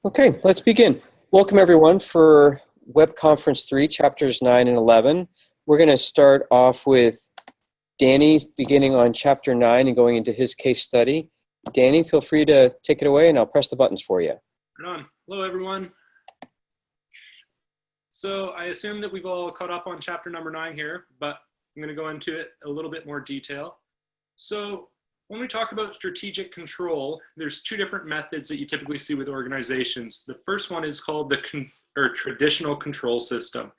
Okay, let's begin. Welcome everyone for Web Conference 3, Chapters 9 and 11. We're going to start off with Danny beginning on Chapter 9 and going into his case study. Danny, feel free to take it away and I'll press the buttons for you. Right on. Hello everyone. So I assume that we've all caught up on chapter number 9 here, but I'm going to go into it a little bit more detail. So when we talk about strategic control, there's two different methods that you typically see with organizations. The first one is called the traditional control system.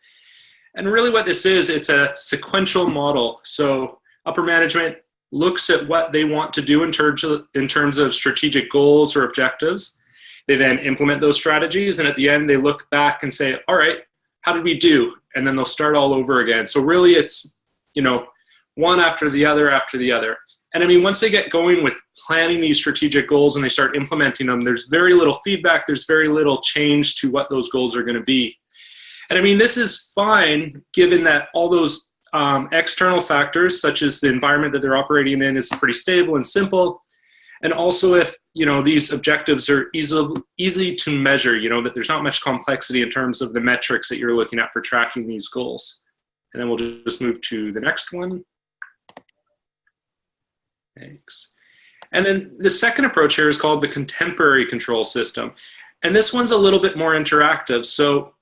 And really what this is, it's a sequential model. So upper management looks at what they want to do in terms of strategic goals or objectives. They then implement those strategies, and at the end they look back and say, all right, how did we do? And then they'll start all over again. So really it's, one after the other after the other. And I mean, once they get going with planning these strategic goals and they start implementing them, there's very little feedback, there's very little change to what those goals are going to be. And I mean, this is fine given that all those external factors, such as the environment that they're operating in, is pretty stable and simple. And also if, these objectives are easy to measure, that there's not much complexity in terms of the metrics that you're looking at for tracking these goals. And then we'll just move to the next one. Thanks. And then the second approach here is called the contemporary control system. And this one's a little bit more interactive. So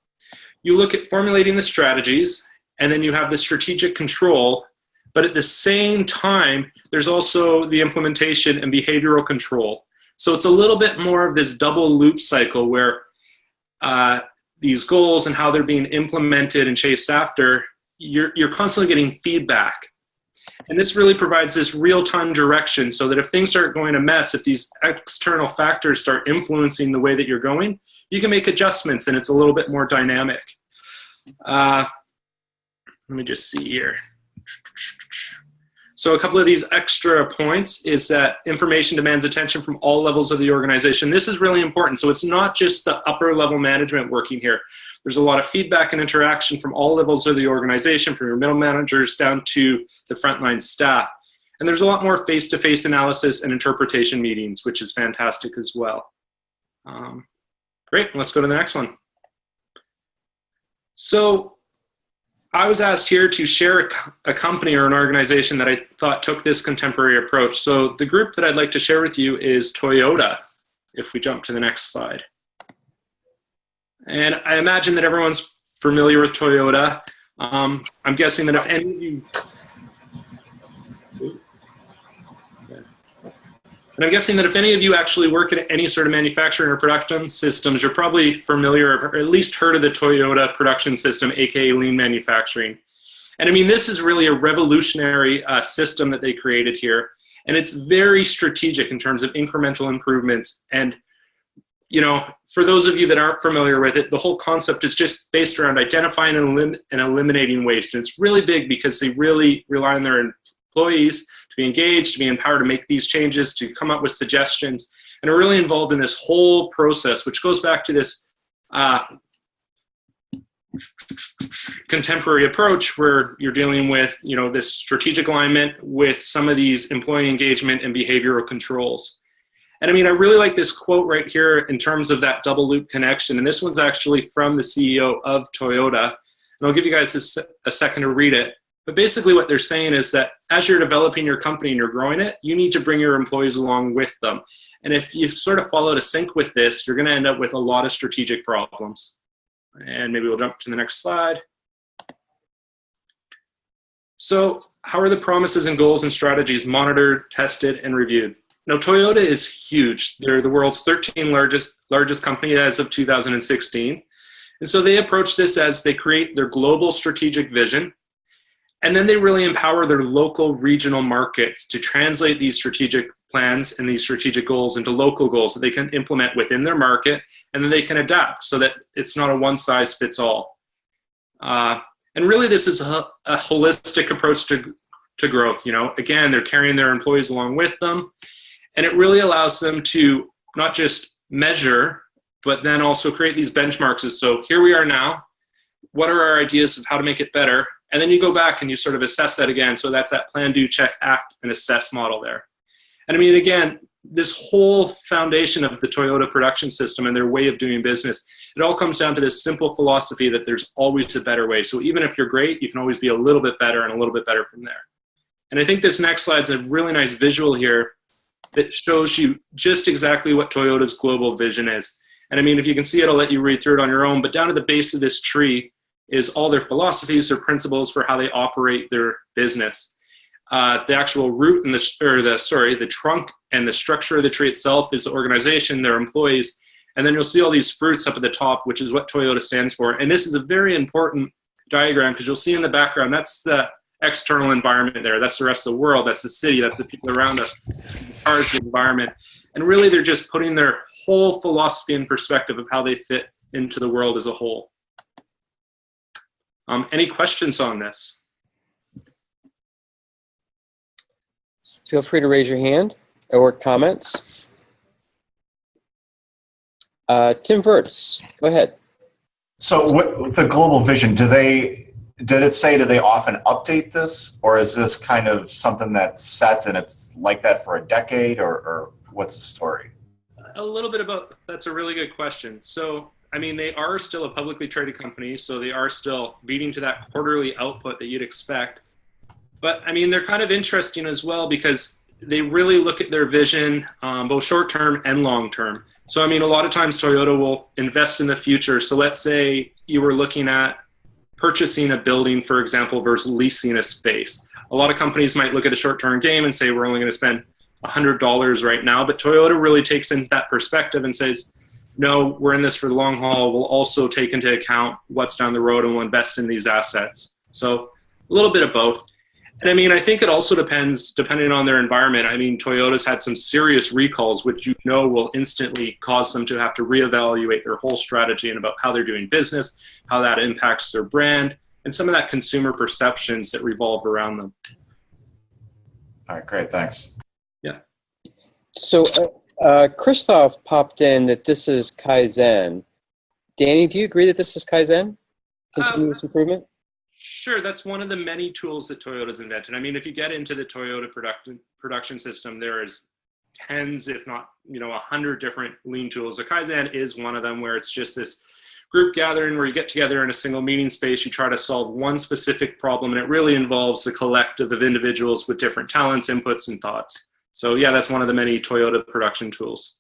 you look at formulating the strategies, and then you have the strategic control, but at the same time, there's also the implementation and behavioral control. So it's a little bit more of this double loop cycle where these goals and how they're being implemented and chased after, you're constantly getting feedback. And this really provides this real-time direction so that if things start going a mess, if these external factors start influencing the way that you're going, you can make adjustments and it's a little bit more dynamic. Let me just see here. So a couple of these extra points is that information demands attention from all levels of the organization. This is really important. So it's not just the upper level management working here. There's a lot of feedback and interaction from all levels of the organization, from your middle managers down to the frontline staff. And there's a lot more face-to-face analysis and interpretation meetings, which is fantastic as well. Great, let's go to the next one. So I was asked here to share a company or an organization that I thought took this contemporary approach. So the group that I'd like to share with you is Toyota, if we jump to the next slide. And I imagine that everyone's familiar with Toyota. I'm guessing that if any of you, actually work in any sort of manufacturing or production systems, you're probably familiar or at least heard of the Toyota production system, aka lean manufacturing. And I mean, this is really a revolutionary system that they created here. And it's very strategic in terms of incremental improvements. And for those of you that aren't familiar with it, the whole concept is just based around identifying and eliminating waste. And it's really big because they really rely on their employees to be engaged, to be empowered to make these changes, to come up with suggestions, and are really involved in this whole process, which goes back to this contemporary approach where you're dealing with, this strategic alignment with some of these employee engagement and behavioral controls. And I mean, I really like this quote right here in terms of that double loop connection. And this one's actually from the CEO of Toyota. And I'll give you guys a second to read it. But basically what they're saying is that as you're developing your company and you're growing it, you need to bring your employees along with them. And if you sort of follow to sync with this, you're going to end up with a lot of strategic problems. And maybe we'll jump to the next slide. So how are the promises and goals and strategies monitored, tested, and reviewed? Now, Toyota is huge. They're the world's 13th largest company as of 2016. And so they approach this as they create their global strategic vision, and then they really empower their local regional markets to translate these strategic plans and these strategic goals into local goals that they can implement within their market, and then they can adapt so that it's not a one-size-fits-all. And really, this is a holistic approach to growth. Again, they're carrying their employees along with them. And it really allows them to not just measure, but then also create these benchmarks. So here we are now. What are our ideas of how to make it better? And then you go back and you sort of assess that again. So that's that plan, do, check, act, and assess model there. And I mean, again, this whole foundation of the Toyota production system and their way of doing business, it all comes down to this simple philosophy that there's always a better way. So even if you're great, you can always be a little bit better and a little bit better from there. And I think this next slide is a really nice visual here that shows you just exactly what Toyota's global vision is. And I mean, if you can see it, I'll let you read through it on your own, but down at the base of this tree is all their philosophies or principles for how they operate their business. The actual root and the trunk and the structure of the tree itself is the organization, their employees, and then you'll see all these fruits up at the top, which is what Toyota stands for. And this is a very important diagram because you'll see in the background, that's the external environment there. That's the rest of the world. That's the city. That's the people around us. The cars, the environment. And really, they're just putting their whole philosophy in perspective of how they fit into the world as a whole. Any questions on this? Feel free to raise your hand or comments. Tim Wirtz, go ahead. So what the global vision, do they often update this, or is this kind of something that's set and it's like that for a decade, or what's the story? A little bit about, that's a really good question. So, I mean, they are still a publicly traded company, so they are still beating to that quarterly output that you'd expect. But I mean, they're kind of interesting as well because they really look at their vision, both short-term and long-term. So, I mean, a lot of times Toyota will invest in the future. So let's say you were looking at purchasing a building, for example, versus leasing a space. A lot of companies might look at a short-term game and say, we're only going to spend $100 right now. But Toyota really takes into that perspective and says, no, we're in this for the long haul. We'll also take into account what's down the road and we'll invest in these assets. So a little bit of both. And I mean, I think it also depends, depending on their environment. I mean, Toyota's had some serious recalls, which you know will instantly cause them to have to reevaluate their whole strategy and about how they're doing business, how that impacts their brand, and some of that consumer perceptions that revolve around them. All right, great, thanks. Yeah. So Christoph popped in that this is Kaizen. Danny, do you agree that this is Kaizen? Continuous improvement? Sure, that's one of the many tools that Toyota's invented. I mean, if you get into the Toyota production system, there is tens, if not, 100 different lean tools. The Kaizen is one of them, where it's just this group gathering where you get together in a single meeting space, you try to solve one specific problem, and it really involves the collective of individuals with different talents, inputs, and thoughts. So yeah, that's one of the many Toyota production tools.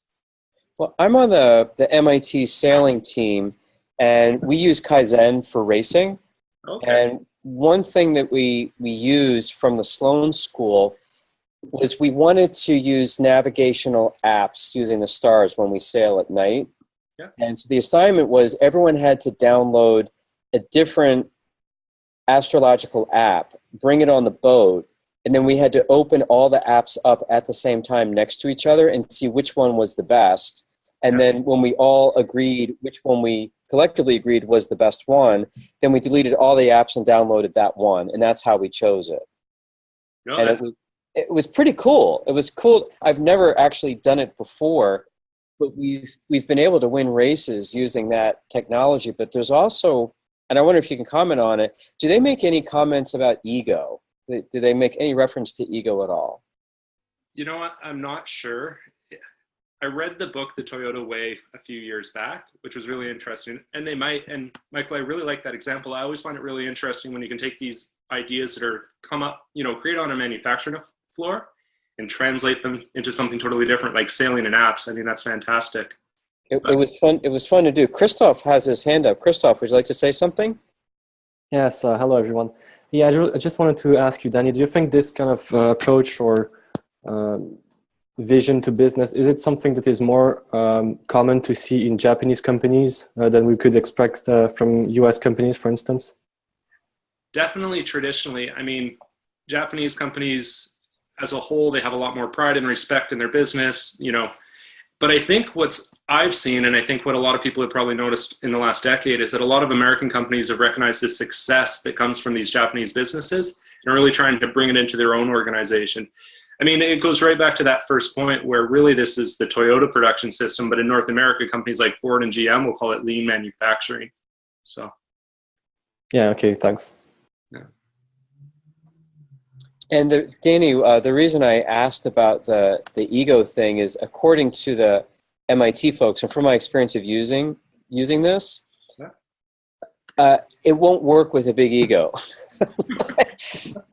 Well, I'm on the MIT sailing team, and we use Kaizen for racing. Okay. And one thing that we used from the Sloan School was we wanted to use navigational apps using the stars when we sail at night. Yeah. And so the assignment was everyone had to download a different astrological app, bring it on the boat, and then we had to open all the apps up at the same time next to each other and see which one was the best. And then when we all agreed which one we collectively agreed was the best one, then we deleted all the apps and downloaded that one. And that's how we chose it. No, and it was pretty cool. It was cool. I've never actually done it before, but we've been able to win races using that technology. But there's also, and I wonder if you can comment on it, do they make any comments about ego? Do they make any reference to ego at all? You know what? I'm not sure. I read the book, The Toyota Way, a few years back, which was really interesting. And they might, and Michael, I really like that example. I always find it really interesting when you can take these ideas that are come up, create on a manufacturing floor and translate them into something totally different, like sailing and apps. I mean, that's fantastic. It was fun. It was fun to do. Christoph has his hand up. Christoph, would you like to say something? Yes. Hello, everyone. Yeah, I just wanted to ask you, Danny, do you think this kind of approach or vision to business, is it something that is more common to see in Japanese companies than we could expect from US companies, for instance? Definitely traditionally. I mean, Japanese companies as a whole, they have a lot more pride and respect in their business, But I think what's I've seen, and I think what a lot of people have probably noticed in the last decade, is that a lot of American companies have recognized the success that comes from these Japanese businesses and are really trying to bring it into their own organization. I mean, it goes right back to that first point where really this is the Toyota production system, but in North America, companies like Ford and GM will call it lean manufacturing. So. Yeah, okay, thanks. Yeah. And Danny, the reason I asked about the ego thing is, according to the MIT folks, and from my experience of using this, it won't work with a big ego.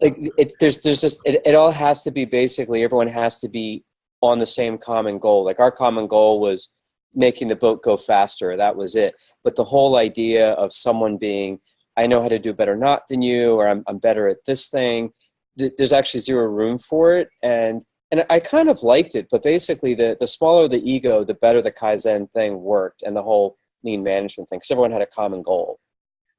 Like there's just it all has to be, basically everyone has to be on the same common goal. Like our common goal was making the boat go faster. That was it. But the whole idea of someone being, I know how to do better not than you, or I'm better at this thing, there's actually zero room for it. And I kind of liked it, but basically the smaller the ego, the better the Kaizen thing worked, and the whole lean management thing, because everyone had a common goal.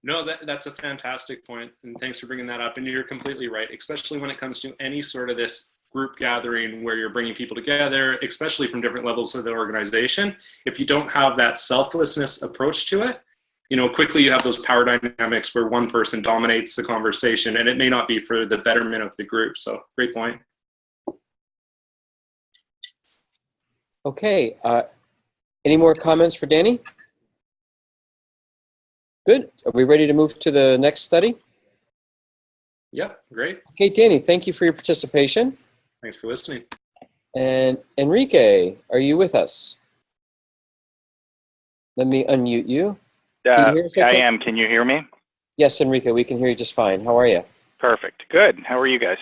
No, that's a fantastic point, and thanks for bringing that up. And you're completely right, especially when it comes to any sort of this group gathering where you're bringing people together, especially from different levels of the organization. If you don't have that selflessness approach to it, quickly you have those power dynamics where one person dominates the conversation, and it may not be for the betterment of the group. So great point. Okay. Any more comments for Danny? Good. Are we ready to move to the next study? Yep, great. Okay, Danny, thank you for your participation. Thanks for listening. And Enrique, are you with us? Let me unmute you. Can you hear us okay? I am. Can you hear me? Yes, Enrique, we can hear you just fine. How are you? Perfect. Good. How are you guys?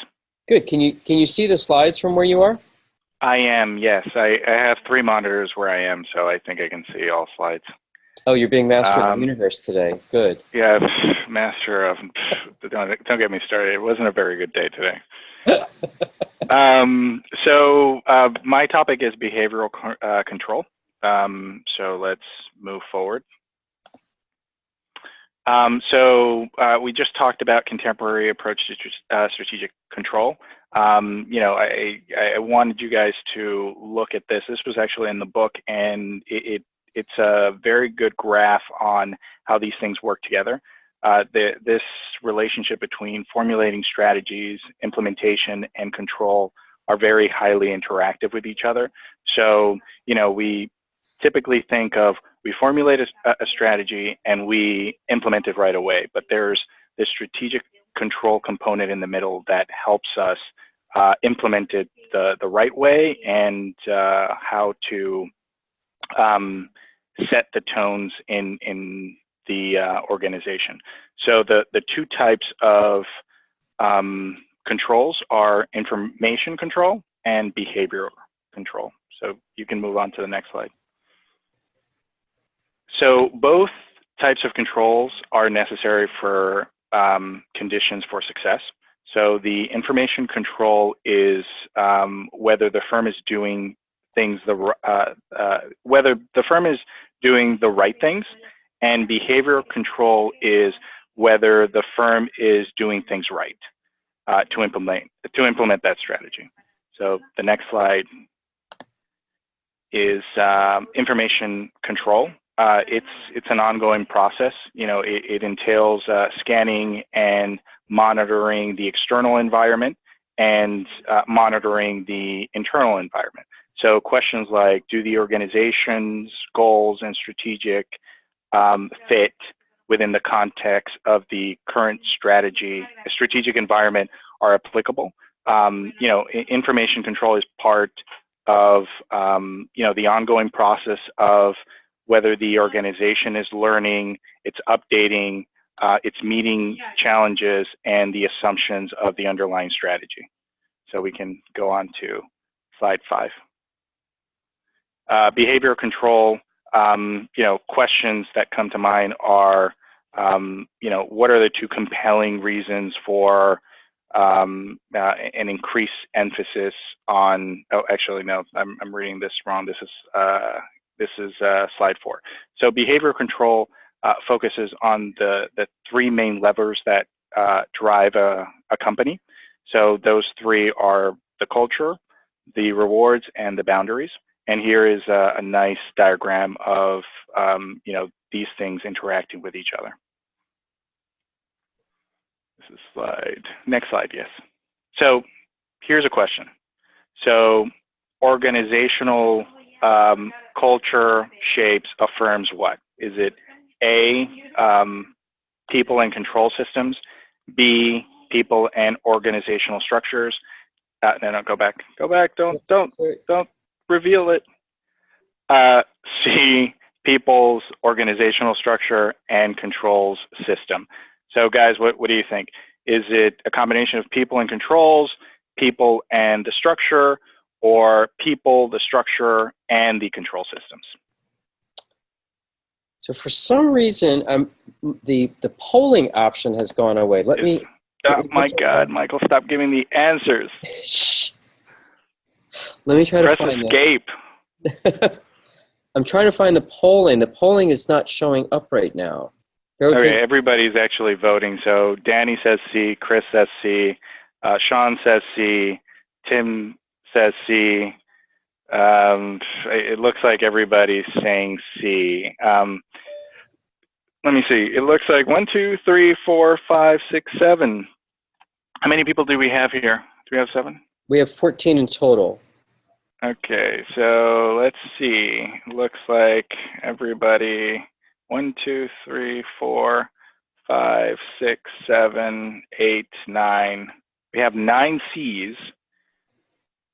Good. Can you see the slides from where you are? I am, yes. I have 3 monitors where I am, so I think I can see all slides. Oh, you're being master of the universe today. Good. Yeah, master of, don't get me started. It wasn't a very good day today. So my topic is behavioral control. So let's move forward. We just talked about contemporary approach to strategic control. I wanted you guys to look at this. This was actually in the book, and it's a very good graph on how these things work together. This relationship between formulating strategies, implementation, and control are very highly interactive with each other. So, we typically think of, we formulate a strategy and we implement it right away, but there's this strategic control component in the middle that helps us implement it the right way, and how to set the tones in the organization. So the 2 types of controls are information control and behavioral control. So you can move on to the next slide. So both types of controls are necessary for conditions for success. So the information control is whether the firm is doing things whether the firm is doing the right things, and behavioral control is whether the firm is doing things right to implement that strategy. So the next slide is information control. It's an ongoing process. It entails scanning and monitoring the external environment and monitoring the internal environment. So questions like, do the organization's goals and strategic fit within the context of the current strategic environment are applicable? Information control is part of the ongoing process of whether the organization is learning, it's updating, it's meeting challenges and the assumptions of the underlying strategy. So we can go on to slide 5. Behavioral control, questions that come to mind are, what are the 2 compelling reasons for an increased emphasis on, oh, actually, no, I'm reading this wrong. This is slide 4. So behavioral control focuses on the 3 main levers that drive a company. So those 3 are the culture, the rewards, and the boundaries. And here is a nice diagram of these things interacting with each other. This is next slide, yes. So here's a question. So organizational culture shapes a firm's what? Is it A, people and control systems, B, people and organizational structures. No, go back. Don't reveal it. C, people's organizational structure and controls system. So guys, what do you think? Is it a combination of people and controls, people and the structure, or people, the structure, and the control systems? So for some reason, the polling option has gone away. Let me. Oh my God, Michael, stop giving the answers. Shh. Let me try to Press find escape. this. I'm trying to find the polling. The polling is not showing up right now. Okay, everybody's actually voting. So Danny says C, Chris says C, Sean says C, Tim says C. It looks like everybody's saying C. Let me see. It looks like 1, 2, 3, 4, 5, 6, 7. How many people do we have here? Do we have 7? We have 14 in total. Okay, so let's see. Looks like everybody, 1, 2, 3, 4, 5, 6, 7, 8, 9. We have 9 C's.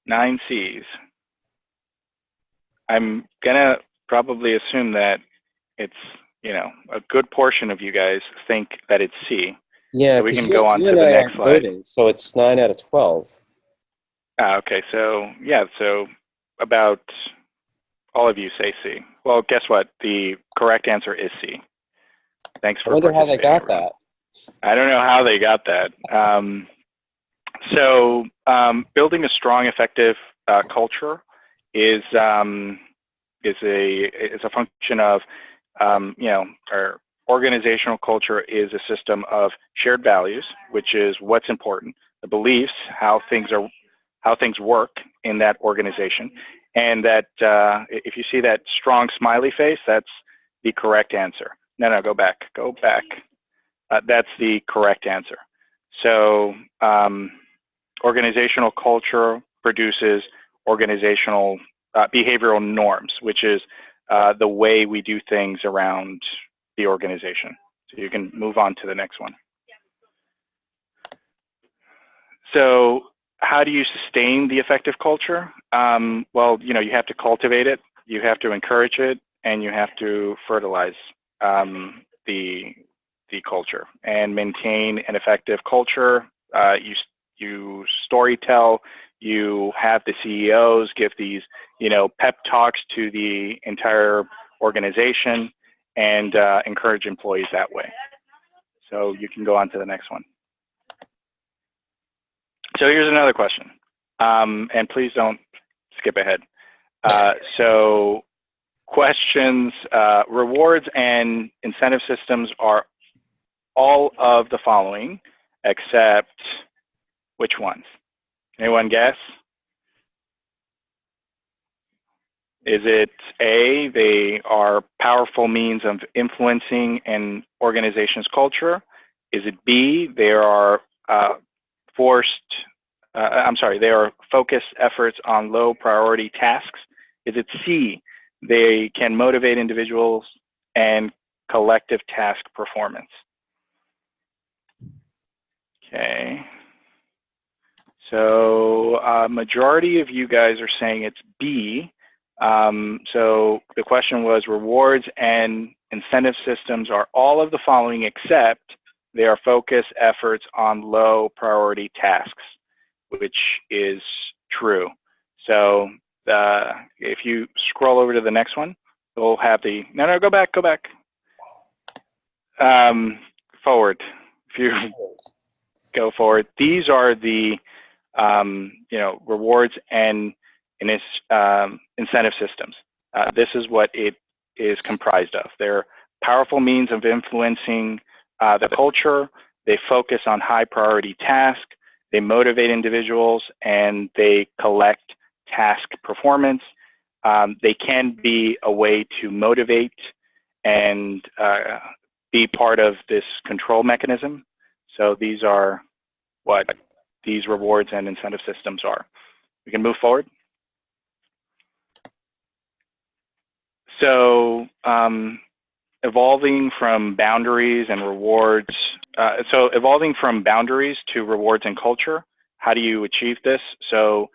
9 C's. I'm gonna probably assume that it's, a good portion of you guys think that it's C. Yeah, so we can go on to the next slide. Voting, so it's 9 out of 12. Okay, so yeah, so about all of you say C. Well, guess what? The correct answer is C. Thanks for I wonder how they got everyone. that. I don't know how they got that. Building a strong, effective culture is a function of, our organizational culture is a system of shared values, which is what's important, the beliefs, how things work in that organization, and that if you see that strong smiley face, that's the correct answer. No, go back. That's the correct answer. So organizational culture produces organizational behavioral norms, which is the way we do things around the organization. So you can move on to the next one. So how do you sustain the effective culture? Well, you have to cultivate it, you have to encourage it, and you have to fertilize the culture and maintain an effective culture. You storytell, you have the CEOs give these, pep talks to the entire organization and encourage employees that way. So you can go on to the next one. So here's another question, and please don't skip ahead. So questions, rewards and incentive systems are all of the following, except which ones? Anyone guess? Is it A, they are powerful means of influencing an organization's culture? Is it B, they are they are focused efforts on low priority tasks? Is it C, they can motivate individuals and collective task performance? Okay. So majority of you guys are saying it's B. So the question was, rewards and incentive systems are all of the following except they are focused efforts on low priority tasks, which is true. So if you scroll over to the next one, we'll have the, no, go back. Forward. If you go forward, these are the rewards and incentive systems. This is what it is comprised of. They're powerful means of influencing the culture. They focus on high priority tasks. They motivate individuals and they collect task performance. They can be a way to motivate and be part of this control mechanism. So these are what these rewards and incentive systems are. We can move forward. So evolving from boundaries and rewards so evolving from boundaries to rewards and culture. How do you achieve this? So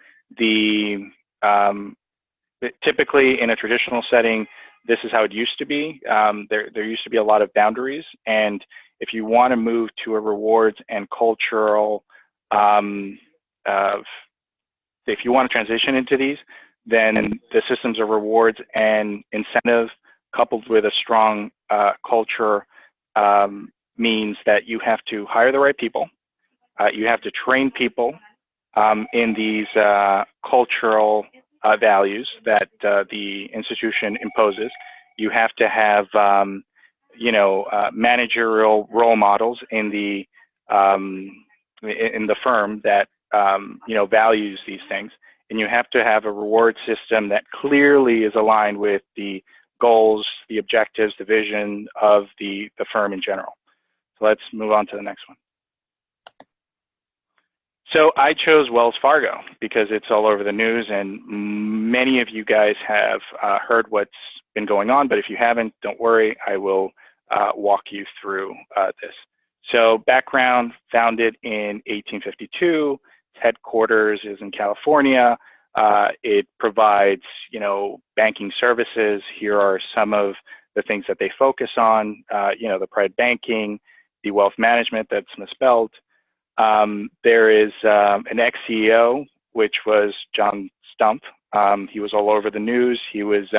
typically in a traditional setting, this is how it used to be. There used to be a lot of boundaries, and if you want to move to a rewards and cultural, if you want to transition into these, then the systems of rewards and incentive coupled with a strong culture means that you have to hire the right people. You have to train people in these cultural values that the institution imposes. You have to have, managerial role models in the firm that values these things, and you have to have a reward system that clearly is aligned with the goals, the objectives, the vision of the firm in general. So let's move on to the next one. So I chose Wells Fargo because it's all over the news, and many of you guys have heard what's been going on, but if you haven't, don't worry, I will walk you through this. So background, founded in 1852, headquarters is in California. It provides, banking services. Here are some of the things that they focus on, the private banking, the wealth management that's misspelled. There is an ex-CEO, which was John Stumpf. He was all over the news. He was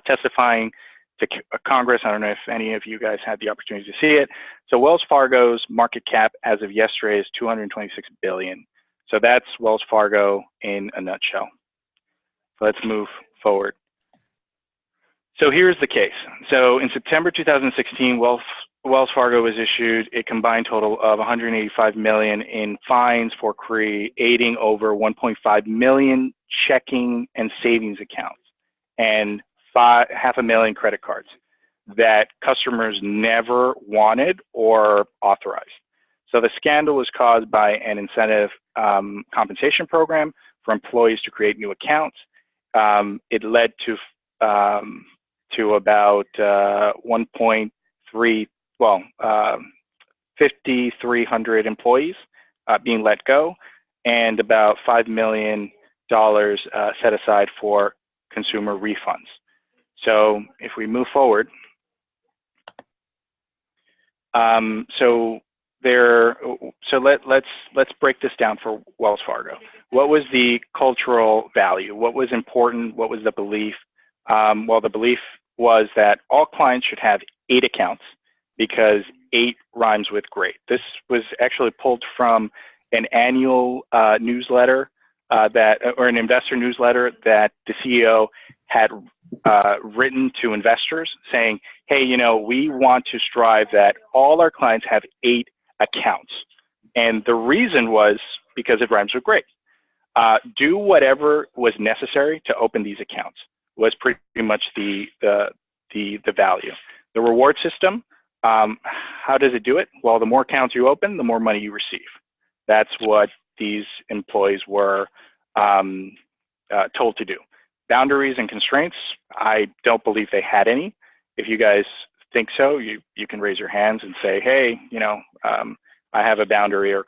testifying to Congress. I don't know if any of you guys had the opportunity to see it. So Wells Fargo's market cap as of yesterday is $226 billion. So that's Wells Fargo in a nutshell. So let's move forward. So here's the case. So in September 2016, Wells Fargo was issued a combined total of $185 million in fines for creating over 1.5 million checking and savings accounts and 500,000 credit cards that customers never wanted or authorized. So the scandal was caused by an incentive compensation program for employees to create new accounts. It led to about 5,300 employees being let go, and about $5 million set aside for consumer refunds. So if we move forward, let's break this down for Wells Fargo. What was the cultural value? What was important? What was the belief? Well, the belief was that all clients should have 8 accounts because 8 rhymes with great. This was actually pulled from an annual newsletter or an investor newsletter that the CEO had written to investors saying, hey, we want to strive that all our clients have 8 accounts. And the reason was because it rhymes with great. Do whatever was necessary to open these accounts was pretty much the value. The reward system, how does it do it? Well, the more accounts you open, the more money you receive. That's what these employees were told to do. Boundaries and constraints, I don't believe they had any. If you guys think so, you can raise your hands and say, hey, I have a boundary or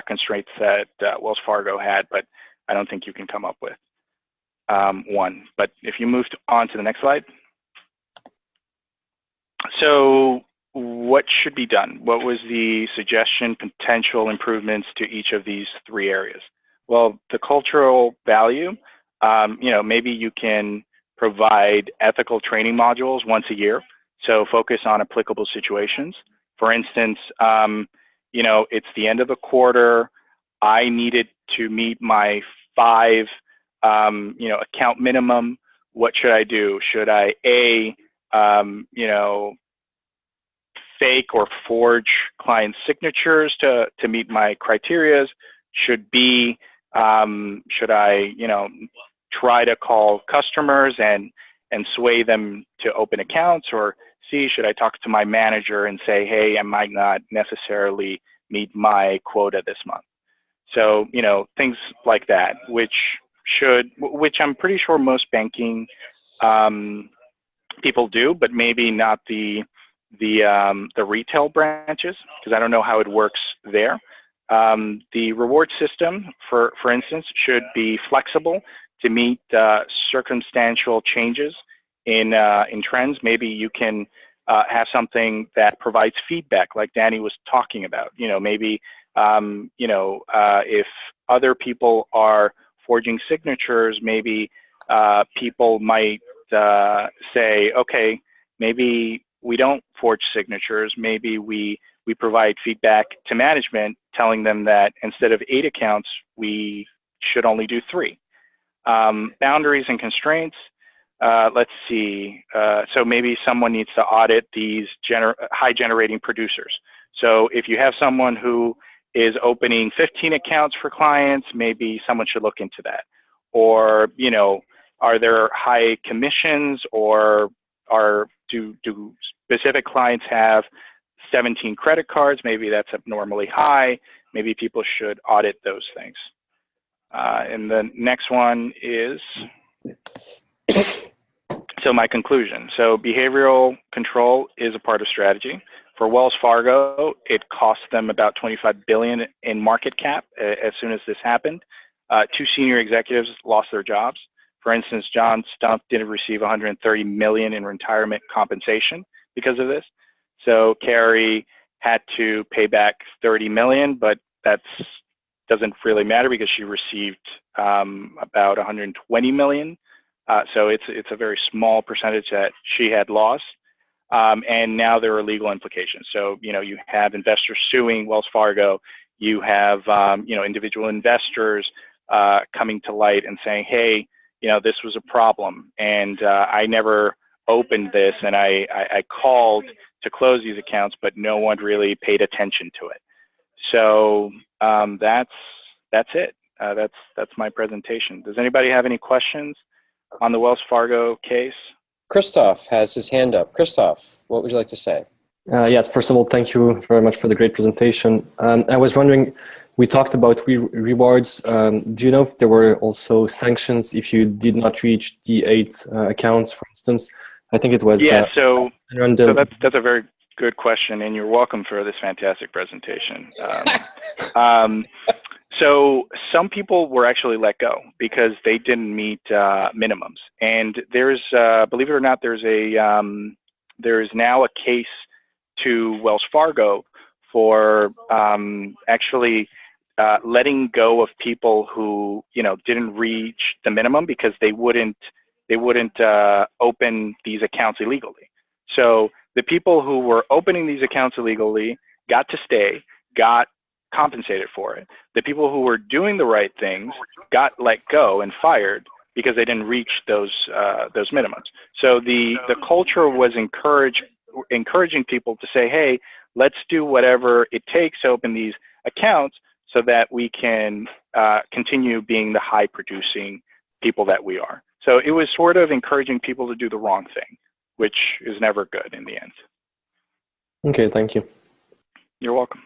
constraints that Wells Fargo had, but I don't think you can come up with one. But if you move on to the next slide. So what should be done? What was the suggestion, potential improvements to each of these 3 areas? Well, the cultural value, maybe you can provide ethical training modules once a year. So focus on applicable situations. For instance, it's the end of the quarter. I needed to meet my 5, account minimum. What should I do? Should I fake or forge client signatures to meet my criterias? Should I, try to call customers and sway them to open accounts? Or C, should I talk to my manager and say, hey, I might not necessarily meet my quota this month? So, things like that, which I'm pretty sure most banking people do, but maybe not the the retail branches, because I don't know how it works there. The reward system, for instance, should be flexible to meet circumstantial changes in trends. Maybe you can have something that provides feedback, like Danny was talking about. Maybe if other people are forging signatures, maybe people might say, okay, maybe we don't forge signatures. Maybe we provide feedback to management telling them that instead of 8 accounts, we should only do 3. Boundaries and constraints. Let's see. So maybe someone needs to audit these high generating producers. So if you have someone who is opening 15 accounts for clients, maybe someone should look into that. Or, are there high commissions, or do specific clients have 17 credit cards? Maybe that's abnormally high. Maybe people should audit those things. And the next one is, so my conclusion. So behavioral control is a part of strategy. For Wells Fargo, it cost them about $25 billion in market cap as soon as this happened. 2 senior executives lost their jobs. For instance, John Stump didn't receive $130 million in retirement compensation because of this. So Carrie had to pay back $30 million, but that doesn't really matter because she received about $120 million. So it's a very small percentage that she had lost. And now there are legal implications. So, you have investors suing Wells Fargo. You have, individual investors coming to light and saying, hey, this was a problem, and I never opened this, and I called to close these accounts, but no one really paid attention to it. So that's it. That's my presentation. Does anybody have any questions on the Wells Fargo case? Christoph has his hand up. Christoph, what would you like to say? Yes, first of all, thank you very much for the great presentation. I was wondering, we talked about rewards. Do you know if there were also sanctions if you did not reach the 8 accounts, for instance? I think it was... Yeah, so that's a very good question, and you're welcome for this fantastic presentation. So some people were actually let go because they didn't meet minimums. And there's, believe it or not, there's now a case to Wells Fargo for actually letting go of people who didn't reach the minimum because they wouldn't open these accounts illegally. So the people who were opening these accounts illegally got to stay, got compensated for it. The people who were doing the right things got let go and fired because they didn't reach those minimums. So the culture was encouraging people to say, hey, let's do whatever it takes to open these accounts so that we can continue being the high producing people that we are. So it was sort of encouraging people to do the wrong thing, which is never good in the end. Okay, thank you. You're welcome.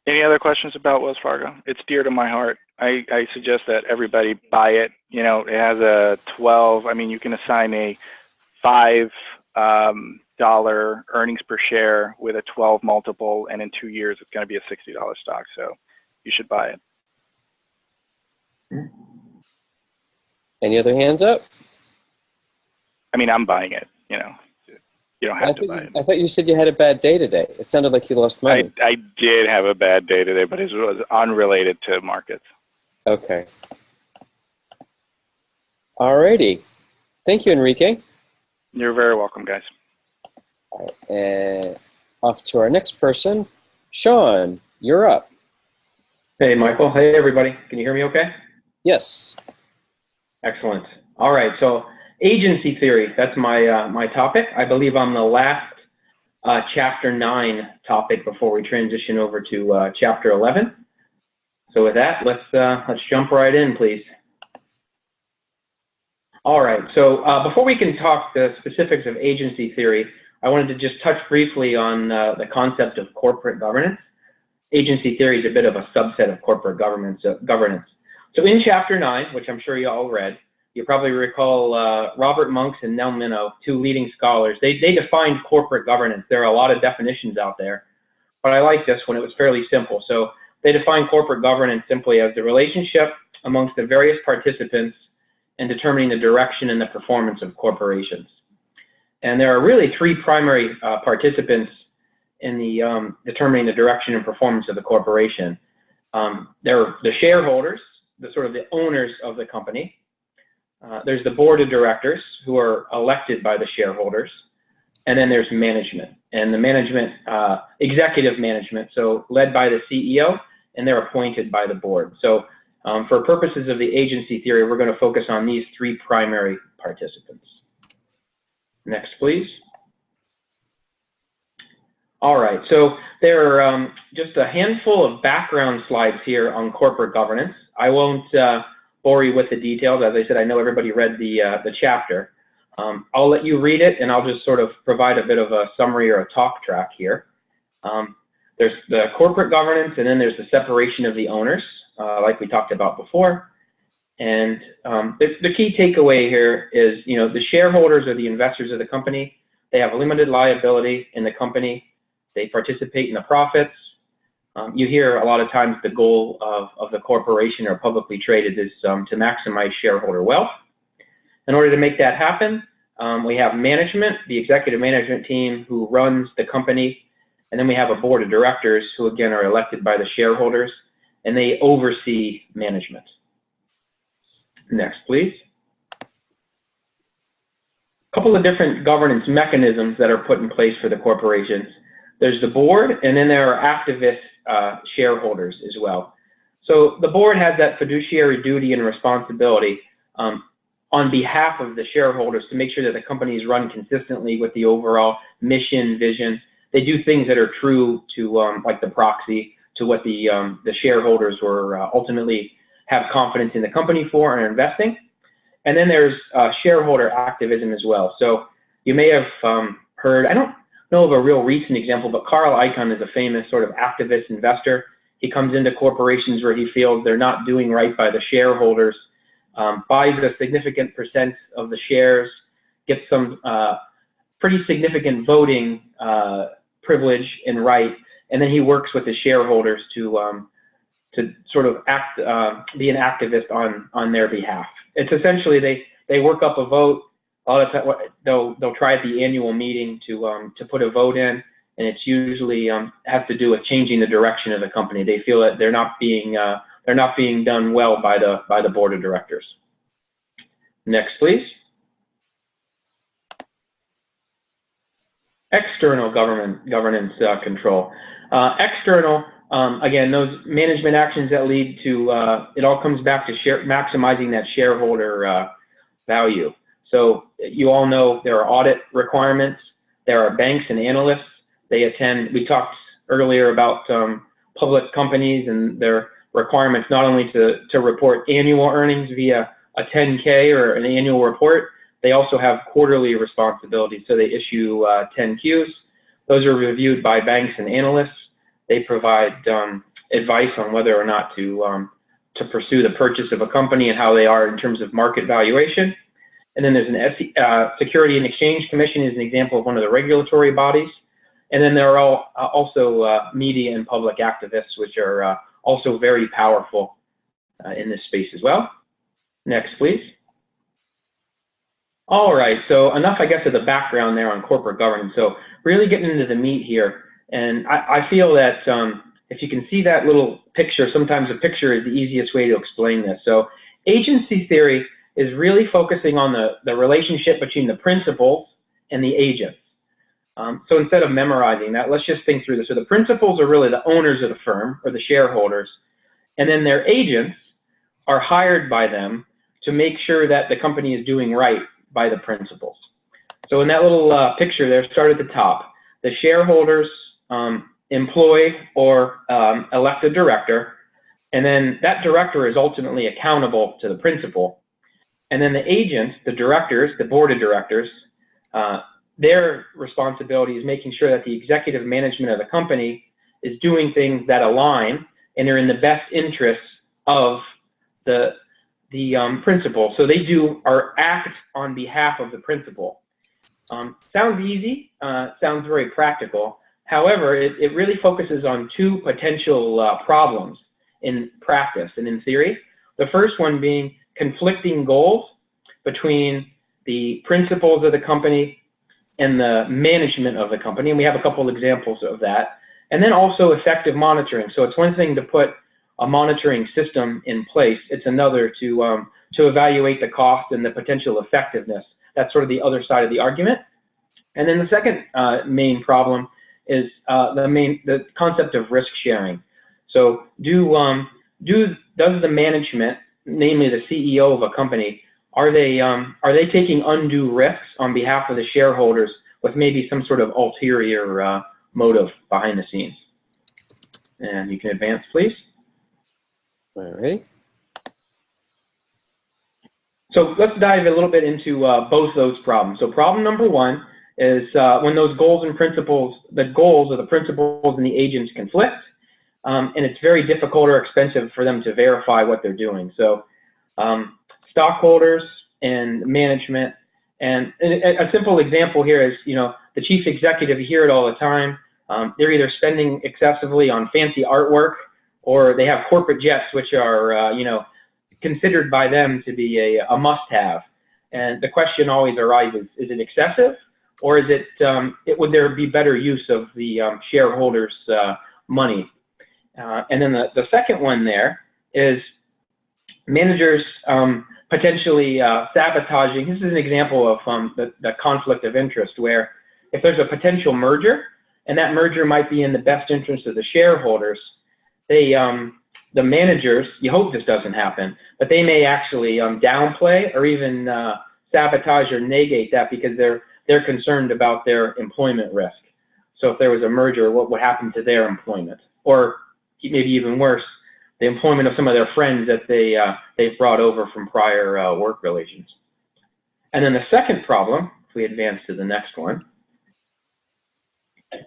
Any other questions about Wells Fargo? It's dear to my heart. I suggest that everybody buy it. It has a 12, you can assign a $5 earnings per share with a 12 multiple, and in 2 years, it's going to be a $60 stock. So you should buy it. Any other hands up? I'm buying it, You don't have to buy it. I thought you said you had a bad day today. It sounded like you lost money. I did have a bad day today, but it was unrelated to markets. Okay. All righty. Thank you, Enrique. You're very welcome, guys. All right, and off to our next person. Sean, you're up. Hey, Michael. Hey, everybody. Can you hear me okay? Yes. Excellent. All right. So agency theory, that's my topic. I believe I'm the last chapter 9 topic before we transition over to chapter 11. So with that, let's jump right in, please. All right. So before we can talk the specifics of agency theory, I wanted to just touch briefly on the concept of corporate governance. Agency theory is a bit of a subset of corporate governance. So in chapter 9, which I'm sure you all read, You probably recall Robert Monks and Nell Minow, two leading scholars. They defined corporate governance. There are a lot of definitions out there, but I like this one. It was fairly simple. So they define corporate governance simply as the relationship amongst the various participants in determining the direction and the performance of corporations. And there are really three primary participants in the determining the direction and performance of the corporation. They're the shareholders, the sort of the owners of the company. There's the board of directors, who are elected by the shareholders. And then there's management, and the management, executive management, so led by the CEO, and they're appointed by the board. So for purposes of the agency theory, we're going to focus on these three primary participants. Next, please. All right, so there are just a handful of background slides here on corporate governance. I won't bore you with the details. As I said, I know everybody read the chapter. I'll let you read it, and I'll just sort of provide a bit of a summary or a talk track here. There's the corporate governance, and then there's the separation of the owners, like we talked about before. And the key takeaway here is, you know, the shareholders or the investors of the company, they have limited liability in the company. They participate in the profits. You hear a lot of times the goal of the corporation or publicly traded is to maximize shareholder wealth. In order to make that happen, we have management, the executive management team who runs the company, and then we have a board of directors who again are elected by the shareholders, and they oversee management. Next, please. A couple of different governance mechanisms that are put in place for the corporations. There's the board, and then there are activist shareholders as well. So the board has that fiduciary duty and responsibility on behalf of the shareholders to make sure that the company is run consistently with the overall mission, vision. They do things that are true to, like the proxy, to what the shareholders were ultimately have confidence in the company for and are investing. And then there's shareholder activism as well. So you may have heard, I don't know of a real recent example, but Carl Icahn is a famous sort of activist investor. He comes into corporations where he feels they're not doing right by the shareholders, buys a significant percent of the shares, gets some pretty significant voting privilege and right, and then he works with the shareholders to sort of be an activist on their behalf. It's essentially they work up a vote. A lot of time they'll try at the annual meeting to put a vote in, and it's usually has to do with changing the direction of the company. They feel that they're not being done well by the board of directors. Next, please. External governance control. External, again, those management actions that lead to, it all comes back to maximizing that shareholder value. So you all know there are audit requirements. There are banks and analysts. They attend, we talked earlier about public companies and their requirements not only to report annual earnings via a 10K or an annual report, they also have quarterly responsibilities. So they issue 10Qs. Those are reviewed by banks and analysts. They provide advice on whether or not to pursue the purchase of a company and how they are in terms of market valuation. And then there's an Security and Exchange Commission is an example of one of the regulatory bodies. And then there are also media and public activists, which are also very powerful in this space as well. Next, please. All right, so enough, I guess, of the background there on corporate governance. So really getting into the meat here. And I feel that if you can see that little picture, sometimes a picture is the easiest way to explain this. So agency theory is really focusing on the relationship between the principals and the agents. So instead of memorizing that, let's just think through this. So the principals are really the owners of the firm or the shareholders, and then their agents are hired by them to make sure that the company is doing right by the principals. So in that little picture there, start at the top. The shareholders employ or elect a director, and then that director is ultimately accountable to the principal. And then the agents, the directors, the board of directors, their responsibility is making sure that the executive management of the company is doing things that align and are in the best interests of the principal. So they do or act on behalf of the principal. Sounds easy, sounds very practical. However, it really focuses on two potential problems in practice and in theory. The first one being conflicting goals between the principals of the company and the management of the company. And we have a couple examples of that. And then also effective monitoring. So it's one thing to put a monitoring system in place. It's another to evaluate the cost and the potential effectiveness. That's sort of the other side of the argument. And then the second main problem is the concept of risk sharing. So does the management, namely the CEO of a company, are they taking undue risks on behalf of the shareholders with maybe some sort of ulterior motive behind the scenes? And you can advance, please. All right. So let's dive a little bit into both those problems. So problem number one is when those goals and principles, the goals of the principals and the agents conflict, and it's very difficult or expensive for them to verify what they're doing. So stockholders and management, and a simple example here is, the chief executive, you hear it all the time, they're either spending excessively on fancy artwork, or they have corporate jets, which are, considered by them to be a must-have. And the question always arises, is it excessive, or is would there be better use of the shareholders' money? And then the second one there is managers potentially sabotaging. This is an example of the conflict of interest, where if there's a potential merger, and that merger might be in the best interest of the shareholders, the managers, you hope this doesn't happen, but they may actually downplay or even sabotage or negate that because they're concerned about their employment risk. So if there was a merger, what would happen to their employment? Or maybe even worse, the employment of some of their friends that they've brought over from prior work relations. And then the second problem, if we advance to the next one,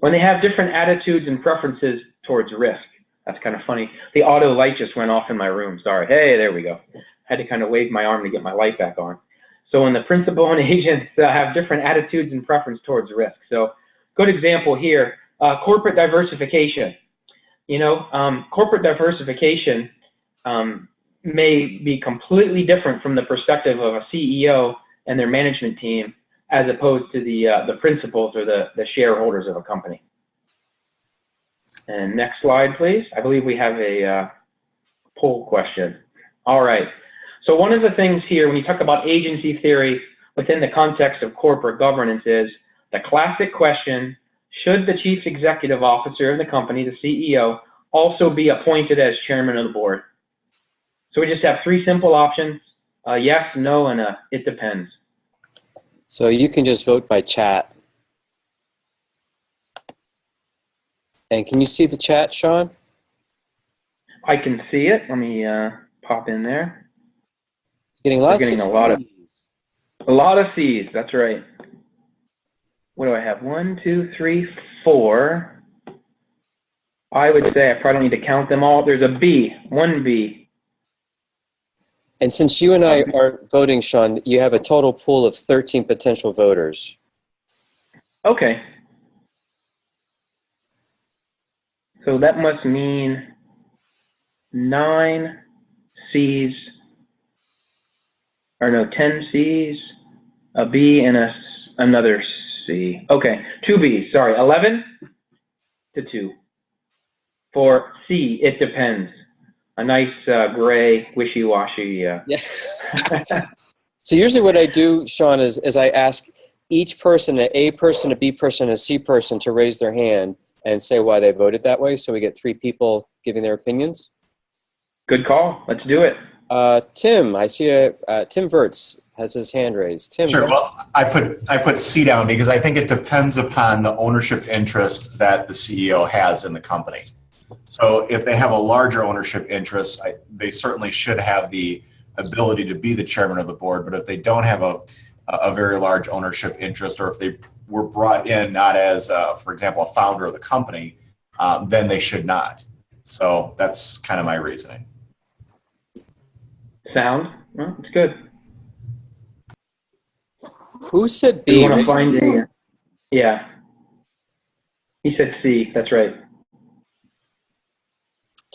when they have different attitudes and preferences towards risk. That's kind of funny. The auto light just went off in my room. Sorry. Hey, there we go. Had to kind of wave my arm to get my light back on. So when the principal and agents have different attitudes and preference towards risk. So good example here, corporate diversification. Corporate diversification may be completely different from the perspective of a CEO and their management team, as opposed to the principals or the shareholders of a company. And next slide, please. I believe we have a poll question. All right. So one of the things here, when you talk about agency theory within the context of corporate governance, is the classic question, should the chief executive officer of the company, the CEO, also be appointed as chairman of the board? So we just have three simple options, yes, no, and it depends. So you can just vote by chat. And can you see the chat, Sean? I can see it. Let me pop in there. Getting lots getting of a lot of C's. That's right. What do I have? 1, 2, 3, 4. I would say I probably don't need to count them all. There's a B, 1 B. And since you and I are voting, Sean, you have a total pool of 13 potential voters. Okay. So that must mean 9 C's, or no, 10 C's, a B, and another C. Okay, 2 B's, sorry, 11 to 2. For C, it depends. A nice gray, wishy-washy. Yeah. So usually what I do, Sean, is I ask each person, an A person, a B person, a C person, to raise their hand and say why they voted that way, so we get 3 people giving their opinions. Good call. Let's do it. Tim, I see Tim Vertz has his hand raised. Tim. Sure. Well, I put C down because I think it depends upon the ownership interest that the CEO has in the company. So if they have a larger ownership interest, they certainly should have the ability to be the chairman of the board. But if they don't have a very large ownership interest, or if they were brought in not as, for example, a founder of the company, then they should not. So that's kind of my reasoning. Sound? Well, it's good. Who said We B? want to find a, yeah. He said C, that's right.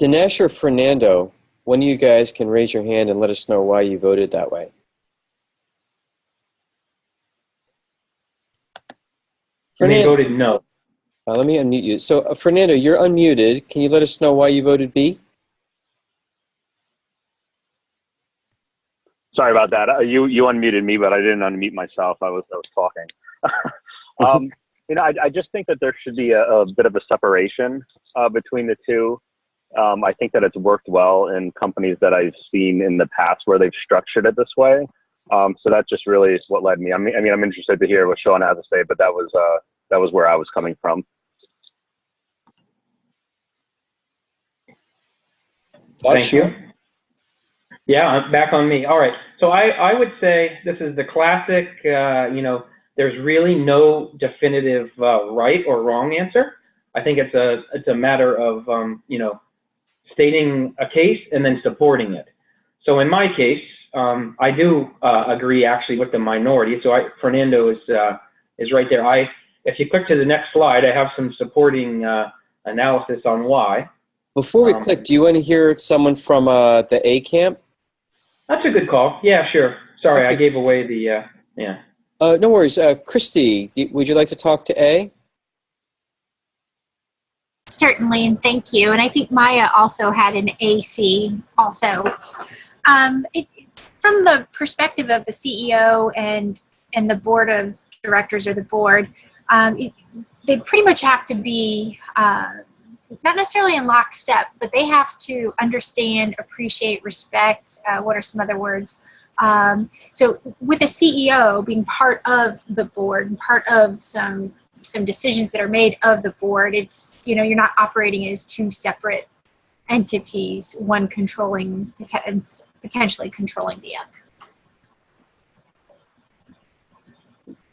Dinesh or Fernando, one of you guys can raise your hand and let us know why you voted that way. And they Fernando, voted no. let me unmute you. So, Fernando, you're unmuted. Can you let us know why you voted B? Sorry about that. You unmuted me, but I didn't unmute myself. I was talking. I just think that there should be a bit of a separation between the two. I think that it's worked well in companies that I've seen in the past where they've structured it this way. So that just really is what led me. I'm interested to hear what Sean has to say, but that was where I was coming from. Thank you. Yeah, back on me. All right. So I would say this is the classic, there's really no definitive right or wrong answer. I think it's a matter of, stating a case and then supporting it. So in my case, I do agree actually with the minority. So Fernando is right there. If you click to the next slide, I have some supporting analysis on why. Before we click, do you want to hear someone from the A camp? That's a good call. Yeah, sure. Sorry, Okay. I gave away the, yeah. No worries. Christy, would you like to talk to A? Certainly, and thank you. And I think Maya also had an AC also. From the perspective of the CEO and the board of directors or the board, they pretty much have to be not necessarily in lockstep, but they have to understand, appreciate, respect. What are some other words? So with a CEO being part of the board and part of some decisions that are made of the board, it's, you're not operating as two separate entities, one controlling, potentially controlling the other.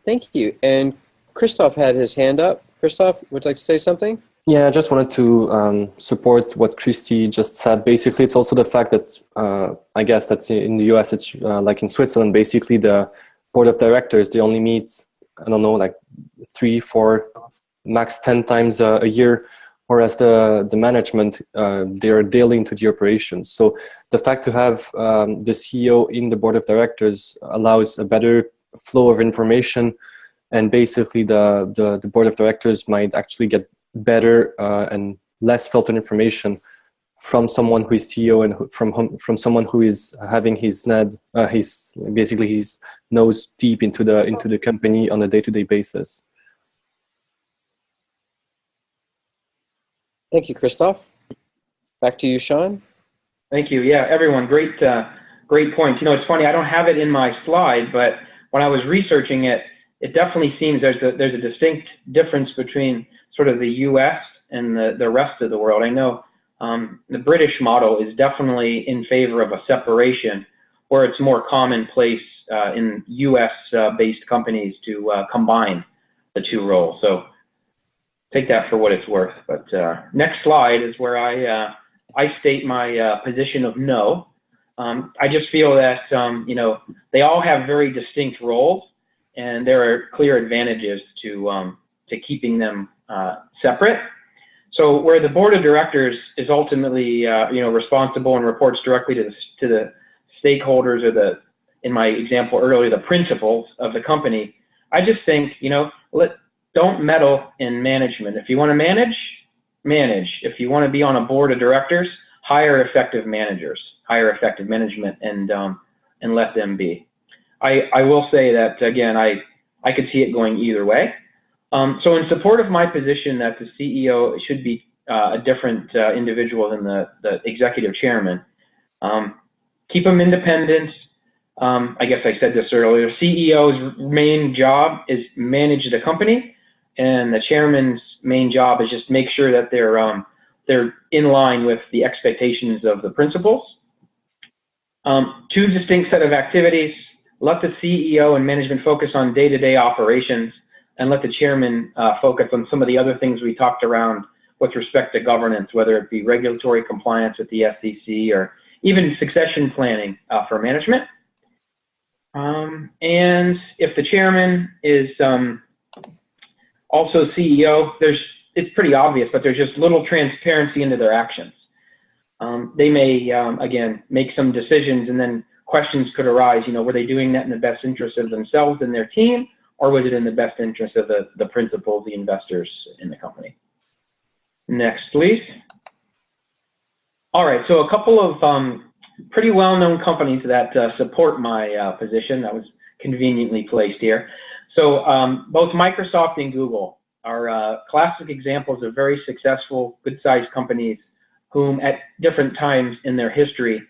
Thank you. And Christoph had his hand up. Christoph, would you like to say something? Yeah, I just wanted to support what Christy just said. Basically, it's also the fact that I guess that's in the US, it's like in Switzerland, basically the board of directors, they only meet, I don't know, like 3, 4, max 10 times a year, whereas the management, they are daily into the operations. So the fact to have the CEO in the board of directors allows a better flow of information, and basically the board of directors might actually get better and less filtered information from someone who is CEO and from someone who is having his nose deep into the company on a day-to-day basis. Thank you, Christoph. Back to you, Sean. Thank you. Yeah, everyone, great points. It's funny, I don't have it in my slide, but when I was researching it, it definitely seems there's a distinct difference between sort of the U.S. and the rest of the world. I know the British model is definitely in favor of a separation, where it's more commonplace in U.S.-based companies to combine the two roles. So take that for what it's worth. But next slide is where I state my position of no. I just feel that they all have very distinct roles, and there are clear advantages to keeping them separate. So where the board of directors is ultimately responsible and reports directly to the stakeholders, or in my example earlier, the principals of the company, I just think don't meddle in management. If you want to manage. If you want to be on a board of directors, hire effective managers, hire effective management, and let them be. I will say that again, I could see it going either way. So in support of my position that the CEO should be a different individual than the executive chairman, keep them independent. I guess I said this earlier. CEO's main job is manage the company, and the chairman's main job is just make sure that they're in line with the expectations of the principals. Two distinct set of activities. Let the CEO and management focus on day-to-day operations, and let the chairman focus on some of the other things we talked around with respect to governance, whether it be regulatory compliance with the SEC or even succession planning for management. And if the chairman is also CEO, it's pretty obvious, but there's just little transparency into their actions. They may, again, make some decisions, and then questions could arise, were they doing that in the best interest of themselves and their team, or was it in the best interest of the principals, the investors in the company? Next, please. All right, so a couple of pretty well-known companies that support my position that was conveniently placed here. So both Microsoft and Google are classic examples of very successful, good-sized companies whom at different times in their history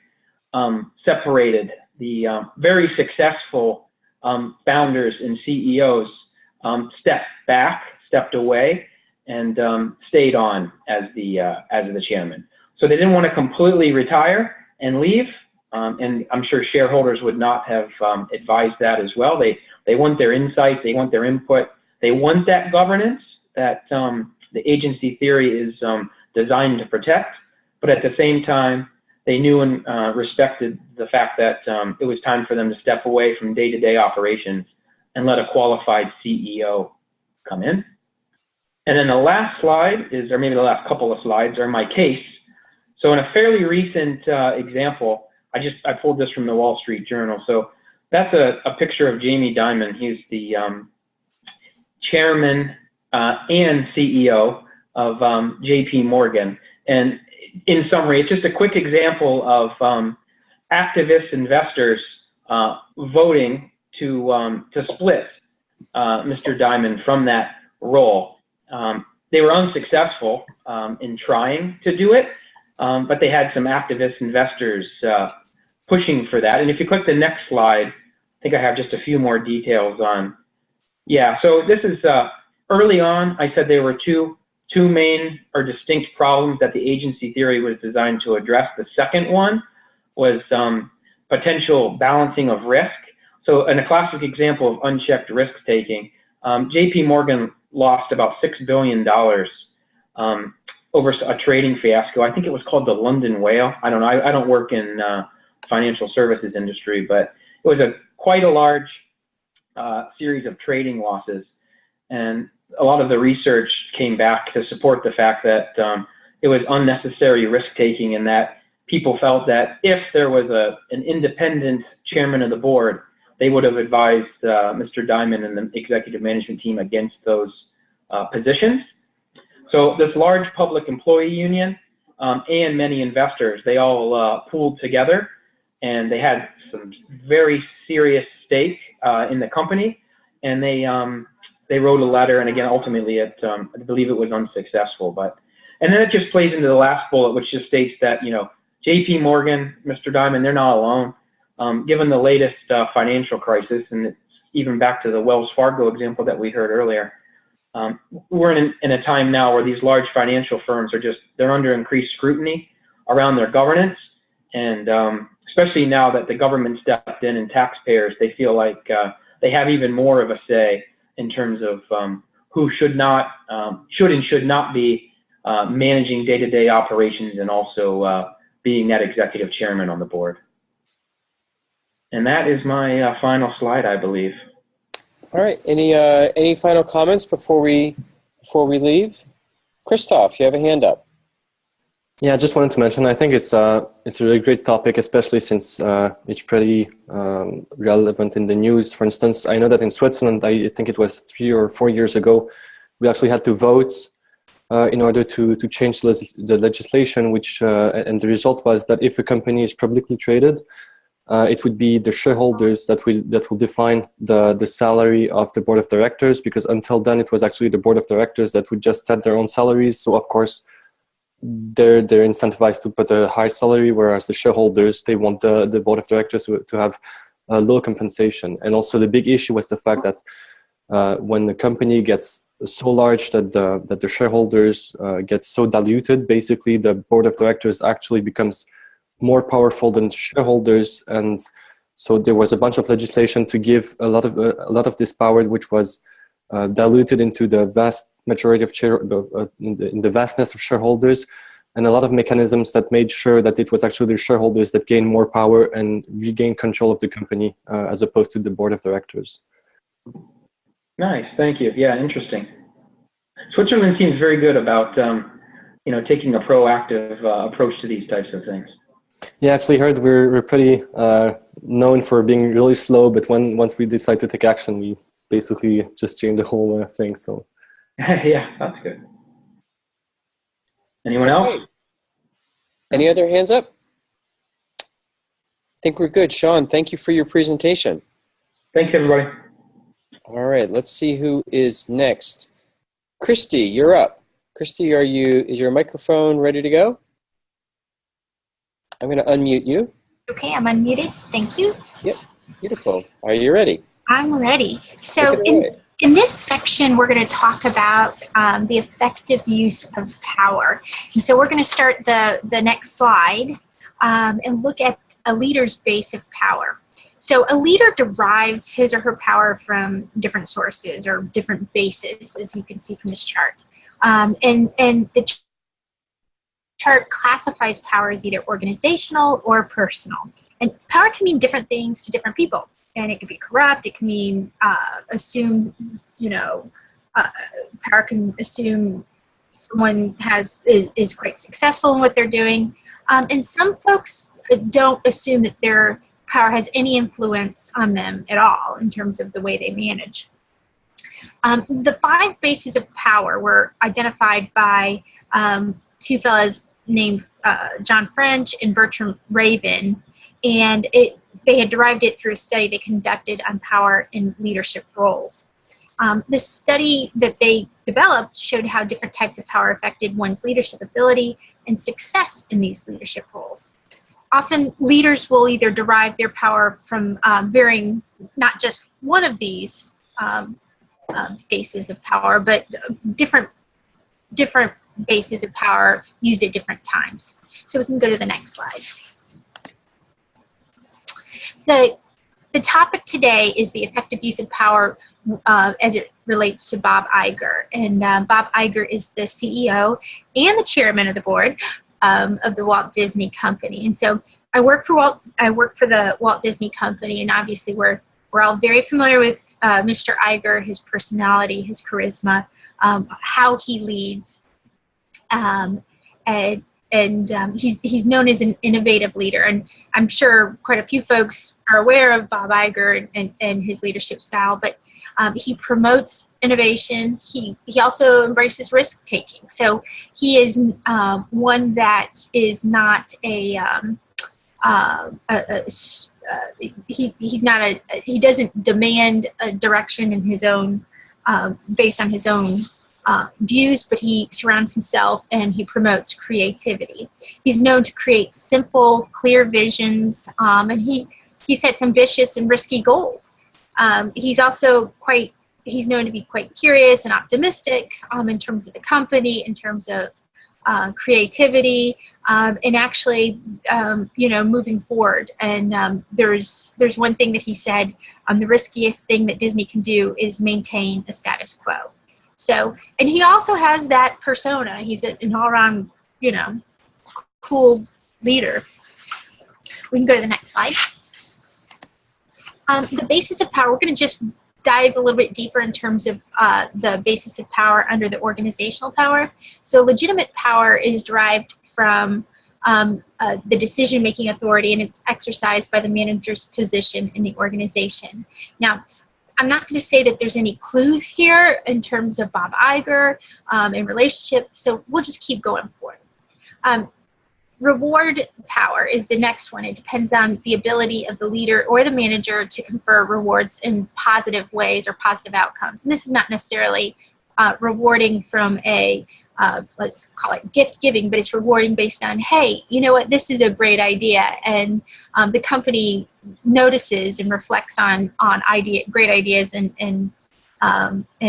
separated. The very successful founders and CEOs stepped away, and stayed on as the chairman. So they didn't want to completely retire and leave, and I'm sure shareholders would not have advised that as well. They want their insights, they want their input, they want that governance that the agency theory is designed to protect, but at the same time, they knew and respected the fact that it was time for them to step away from day-to-day operations and let a qualified CEO come in. And then the last slide is, or maybe the last couple of slides, are my case. So in a fairly recent example, I pulled this from the Wall Street Journal. So that's a picture of Jamie Dimon. He's the chairman and CEO of JP Morgan. And in summary, it's just a quick example of activist investors voting to split Mr. Dimon from that role. They were unsuccessful in trying to do it, but they had some activist investors pushing for that. And if you click the next slide, I think I have just a few more details on. Yeah, so this is early on. I said there were two main or distinct problems that the agency theory was designed to address. The second one was potential balancing of risk. So in a classic example of unchecked risk taking, JP Morgan lost about $6 billion over a trading fiasco. I think it was called the London Whale. I don't know. I don't work in financial services industry, but it was quite a large series of trading losses. And a lot of the research came back to support the fact that it was unnecessary risk-taking, and that people felt that if there was an independent chairman of the board, they would have advised Mr. Dimon and the executive management team against those positions. So this large public employee union and many investors, they all pooled together, and they had some very serious stake in the company, and they wrote a letter, and again, ultimately, I believe it was unsuccessful. And then it just plays into the last bullet, which just states that, JP Morgan, Mr. Dimon, they're not alone. Given the latest financial crisis, and it's even back to the Wells Fargo example that we heard earlier, we're in a time now where these large financial firms they're under increased scrutiny around their governance, and especially now that the government stepped in and taxpayers, they feel like they have even more of a say in terms of who should and should not be managing day-to-day operations, and also being that executive chairman on the board. And that is my final slide, I believe. All right. Any final comments before we leave? Christoph, you have a hand up. Yeah, I just wanted to mention, I think it's a really great topic, especially since it's pretty relevant in the news. For instance, I know that in Switzerland, I think it was 3 or 4 years ago, we actually had to vote in order to change the legislation, and the result was that if a company is publicly traded, it would be the shareholders that will define the salary of the board of directors, because until then it was actually the board of directors that would just set their own salaries. So of course, they're incentivized to put a high salary, whereas the shareholders, they want the board of directors to have a low compensation. And also the big issue was the fact that when the company gets so large that the shareholders get so diluted, basically the board of directors actually becomes more powerful than the shareholders. And so there was a bunch of legislation to give a lot of this power, which was diluted into the vast majority of in the vastness of shareholders. and a lot of mechanisms that made sure that it was actually the shareholders that gained more power and regained control of the company as opposed to the board of directors. Nice, thank you. Yeah, interesting. Switzerland seems very good about taking a proactive approach to these types of things. Yeah, actually heard we're pretty known for being really slow, but once we decide to take action, we basically just change the whole thing. So yeah, that's good. Anyone else? Any other hands up? I think we're good. Sean, thank you for your presentation. Thanks, everybody. All right, let's see who is next. Christy, you're up. Christy, is your microphone ready to go? I'm going to unmute you. Okay, I'm unmuted. Thank you. Yep, beautiful. Are you ready? I'm ready. So in this section, we're going to talk about the effective use of power. And so we're going to start the next slide and look at a leader's base of power. So a leader derives his or her power from different sources or different bases, as you can see from this chart. And the chart classifies power as either organizational or personal. And power can mean different things to different people. And it can be corrupt. It can mean assume, power can assume someone is quite successful in what they're doing. And some folks don't assume that their power has any influence on them at all in terms of the way they manage. The 5 bases of power were identified by 2 fellows named John French and Bertram Raven, and they had derived it through a study they conducted on power in leadership roles. This study that they developed showed how different types of power affected one's leadership ability and success in these leadership roles. Often leaders will either derive their power from varying, not just one of these bases of power, but different bases of power used at different times. So we can go to the next slide. The topic today is the effective use of power as it relates to Bob Iger. And Bob Iger is the CEO and the chairman of the board of the Walt Disney Company. And so I work for the Walt Disney Company, and obviously we're all very familiar with Mr. Iger, his personality, his charisma, how he leads, and he's known as an innovative leader. And I'm sure quite a few folks are aware of Bob Iger and his leadership style, but he promotes innovation. He also embraces risk taking. So he is one that is not he doesn't demand a direction in his own based on his own views, but he surrounds himself and he promotes creativity. He's known to create simple, clear visions, and he sets ambitious and risky goals. He's known to be quite curious and optimistic in terms of the company, in terms of creativity, and actually, moving forward. And there's one thing that he said, the riskiest thing that Disney can do is maintain a status quo. So, and he also has that persona. He's an all-around, cool leader. We can go to the next slide. The basis of power, we're going to just dive a little bit deeper in terms of the basis of power under the organizational power. So legitimate power is derived from the decision-making authority, and it's exercised by the manager's position in the organization. Now, I'm not going to say that there's any clues here in terms of Bob Iger in relationship, so we'll just keep going forward. Reward power is the next one. It depends on the ability of the leader or the manager to confer rewards in positive ways or positive outcomes. And this is not necessarily rewarding from a, let's call it gift giving, but it's rewarding based on, hey, you know what, this is a great idea. And the company notices and reflects on great ideas and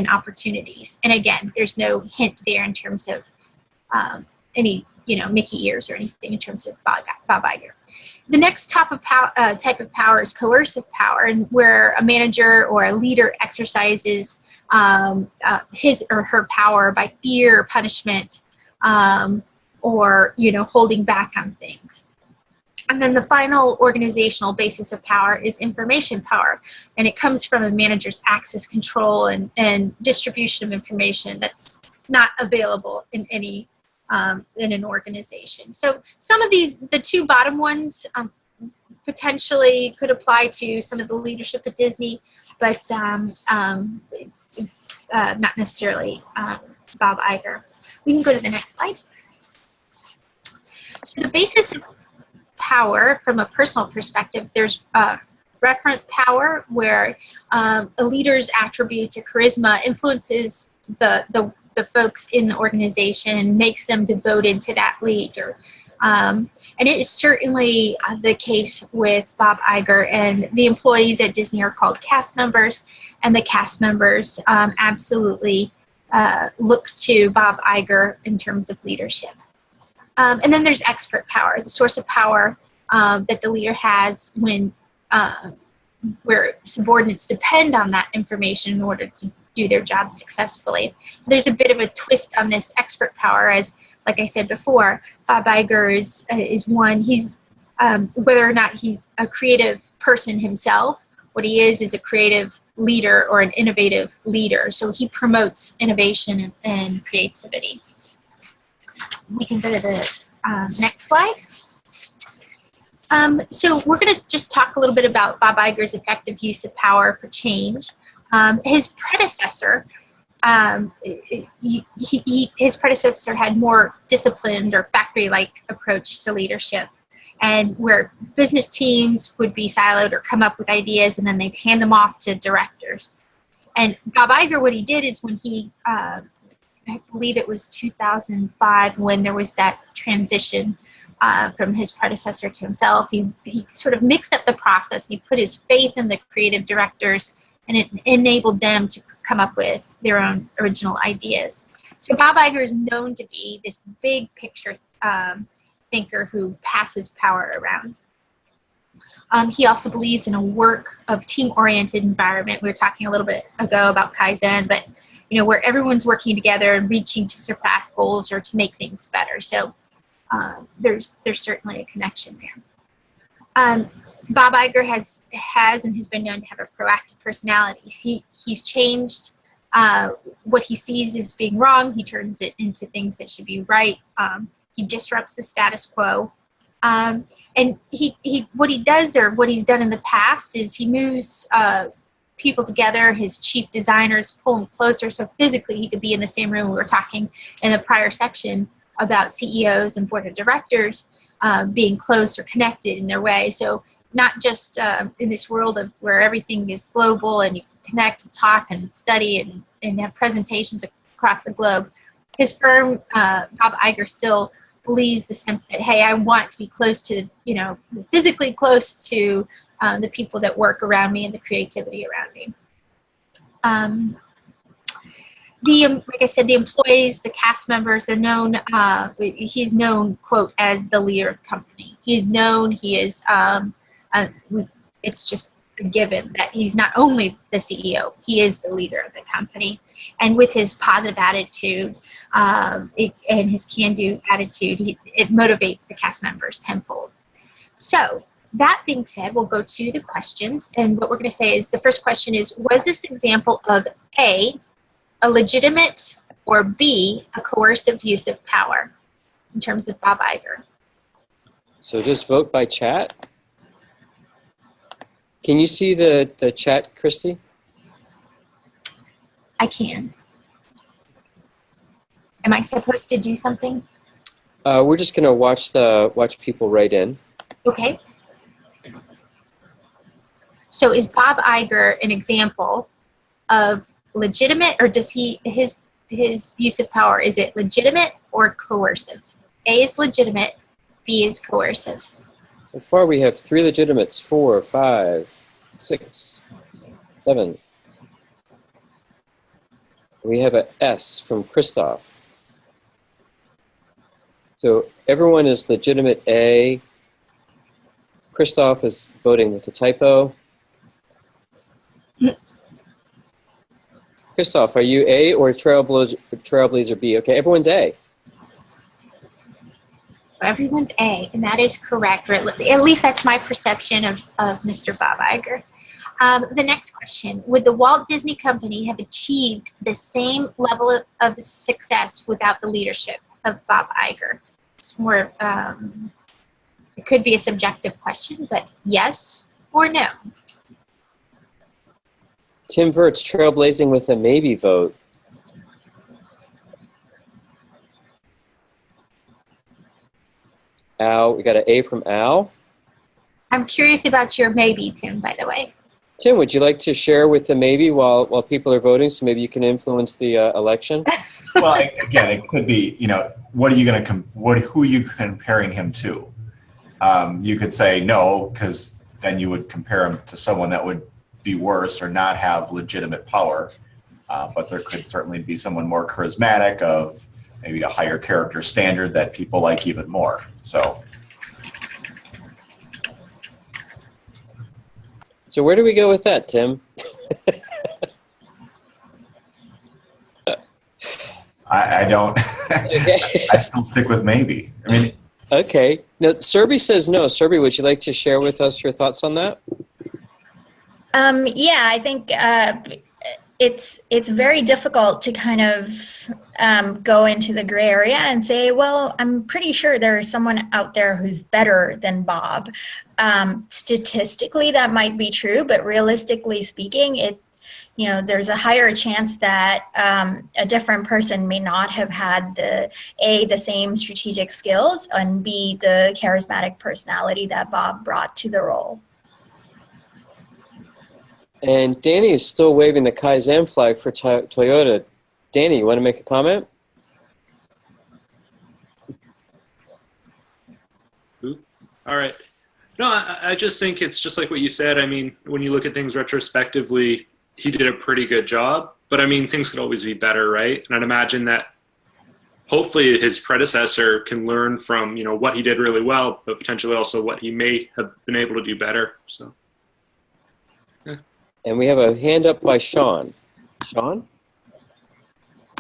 opportunities. And again, there's no hint there in terms of any Mickey ears or anything in terms of Bob Iger. The next type of power is coercive power, and where a manager or a leader exercises his or her power by fear or punishment, or, holding back on things. And then the final organizational basis of power is information power. And it comes from a manager's access control and distribution of information that's not available in any in an organization. So some of these, the two bottom ones, potentially could apply to some of the leadership at Disney, but not necessarily Bob Iger. We can go to the next slide. So the basis of power from a personal perspective, there's referent power, where a leader's attributes or charisma influences the folks in the organization and makes them devoted to that leader. And it is certainly the case with Bob Iger, and the employees at Disney are called cast members, and the cast members absolutely look to Bob Iger in terms of leadership. And then there's expert power, the source of power that the leader has when where subordinates depend on that information in order to do their job successfully. There's a bit of a twist on this expert power, as, like I said before, Bob Iger is one. He's whether or not he's a creative person himself, what he is a creative leader or an innovative leader. So he promotes innovation and creativity. We can go to the next slide. So we're going to just talk a little bit about Bob Iger's effective use of power for change. His predecessor, his predecessor had more disciplined or factory-like approach to leadership, and where business teams would be siloed or come up with ideas and then they'd hand them off to directors. And Bob Iger, what he did is when he, I believe it was 2005, when there was that transition from his predecessor to himself, he sort of mixed up the process. He put his faith in the creative directors, and it enabled them to come up with their own original ideas. So Bob Iger is known to be this big picture thinker who passes power around. He also believes in a work of team-oriented environment. We were talking a little bit ago about Kaizen, but where everyone's working together and reaching to surpass goals or to make things better. So there's certainly a connection there. Bob Iger has and has been known to have a proactive personality. He's changed what he sees as being wrong. He turns it into things that should be right. He disrupts the status quo. And he what he does, or what he's done in the past, is he moves people together. His chief designers pull him closer, so physically he could be in the same room. We were talking in the prior section about CEOs and board of directors being close or connected in their way. So not just in this world of where everything is global and you connect and talk and study and have presentations across the globe. His firm, Bob Iger, still believes the sense that, hey, I want to be close to, physically close to the people that work around me and the creativity around me. Like I said, the employees, the cast members, they're known, he's known, quote, as the leader of the company. He's known, he is, it's just a given that he's not only the CEO, he is the leader of the company. And with his positive attitude and his can-do attitude, it motivates the cast members tenfold. So that being said, we'll go to the questions. And what we're going to say is, the first question is, was this example of A, a legitimate, or B, a coercive use of power in terms of Bob Iger? So just vote by chat. Can you see the chat, Christy? I can. Am I supposed to do something? We're just going to watch people write in. Okay. So is Bob Iger an example of legitimate, or does his use of power, is it legitimate or coercive? A is legitimate, B is coercive. So far we have 3 legitimates, 4, 5, 6, 7. We have a S from Christoph. So everyone is legitimate A. Christoph is voting with a typo. Christoph, are you A or Trailblazer B? Okay, everyone's A. everyone's A, and that is correct, or at least that's my perception of Mr. Bob Iger. The next question, would the Walt Disney Company have achieved the same level of success without the leadership of Bob Iger? It's more, it could be a subjective question, but yes or no? Tim Vert's trailblazing with a maybe vote. Al, we got an A from Al. I'm curious about your maybe, Tim, by the way. Tim, would you like to share with the maybe while people are voting, so maybe you can influence the election? Well, again, it could be, what are you going to who are you comparing him to? You could say no, because then you would compare him to someone that would be worse or not have legitimate power. But there could certainly be someone more charismatic, of maybe a higher character standard that people like even more. So where do we go with that, Tim? I don't. Okay. I still stick with maybe. I mean, Okay. Now, Serby says no. Serby, would you like to share with us your thoughts on that? Yeah, I think it's very difficult to kind of go into the gray area and say, well, I'm pretty sure there's someone out there who's better than Bob. Statistically, that might be true, but realistically speaking, there's a higher chance that a different person may not have had the same strategic skills, and B, the charismatic personality that Bob brought to the role. And Danny is still waving the Kaizen flag for Toyota. Danny, you want to make a comment? All right. No, I just think it's just like what you said. I mean, when you look at things retrospectively, he did a pretty good job. But, I mean, things could always be better, right? And I'd imagine that hopefully his predecessor can learn from, what he did really well, but potentially also what he may have been able to do better. So. And we have a hand up by Sean. Sean?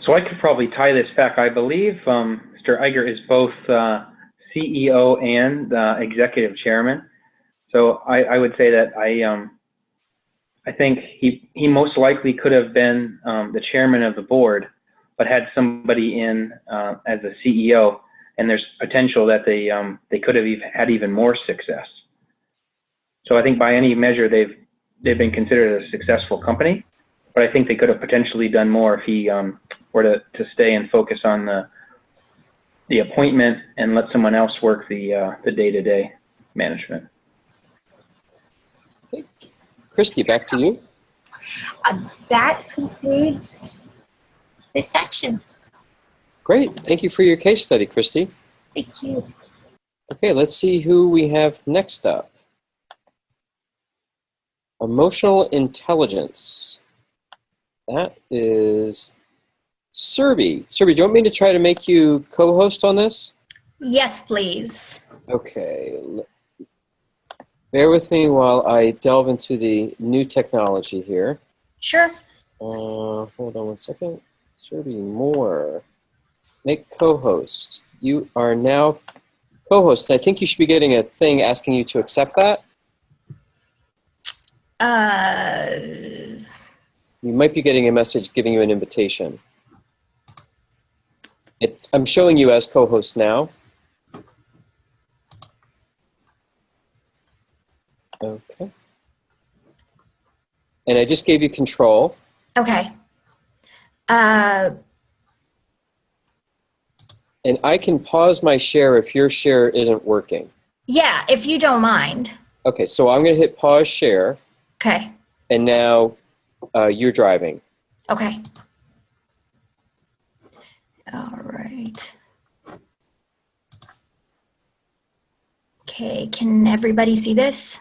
So I could probably tie this back. I believe Mr. Iger is both CEO and executive chairman. So I would say that I think he most likely could have been the chairman of the board, but had somebody in as a CEO, and there's potential that they could have had even more success. So I think by any measure they've been considered a successful company, but I think they could have potentially done more if he were to stay and focus on the appointment and let someone else work the day-to-day management. Okay. Christy, back to you. That concludes this section. Great. Thank you for your case study, Christy. Thank you. Okay, let's see who we have next up. Emotional intelligence. That is Serby. Serby, do you want me to try to make you co-host on this? Yes, please. Okay. Bear with me while I delve into the new technology here. Sure. Hold on one second. Serby Moore. Make co-host. You are now co-host. I think you should be getting a thing asking you to accept that. You might be getting a message giving you an invitation. I'm showing you as co-host now. Okay. And I just gave you control. Okay. And I can pause my share if your share isn't working. Yeah, if you don't mind. Okay, so I'm going to hit pause share. Okay. And now you're driving. Okay. All right. Okay, can everybody see this?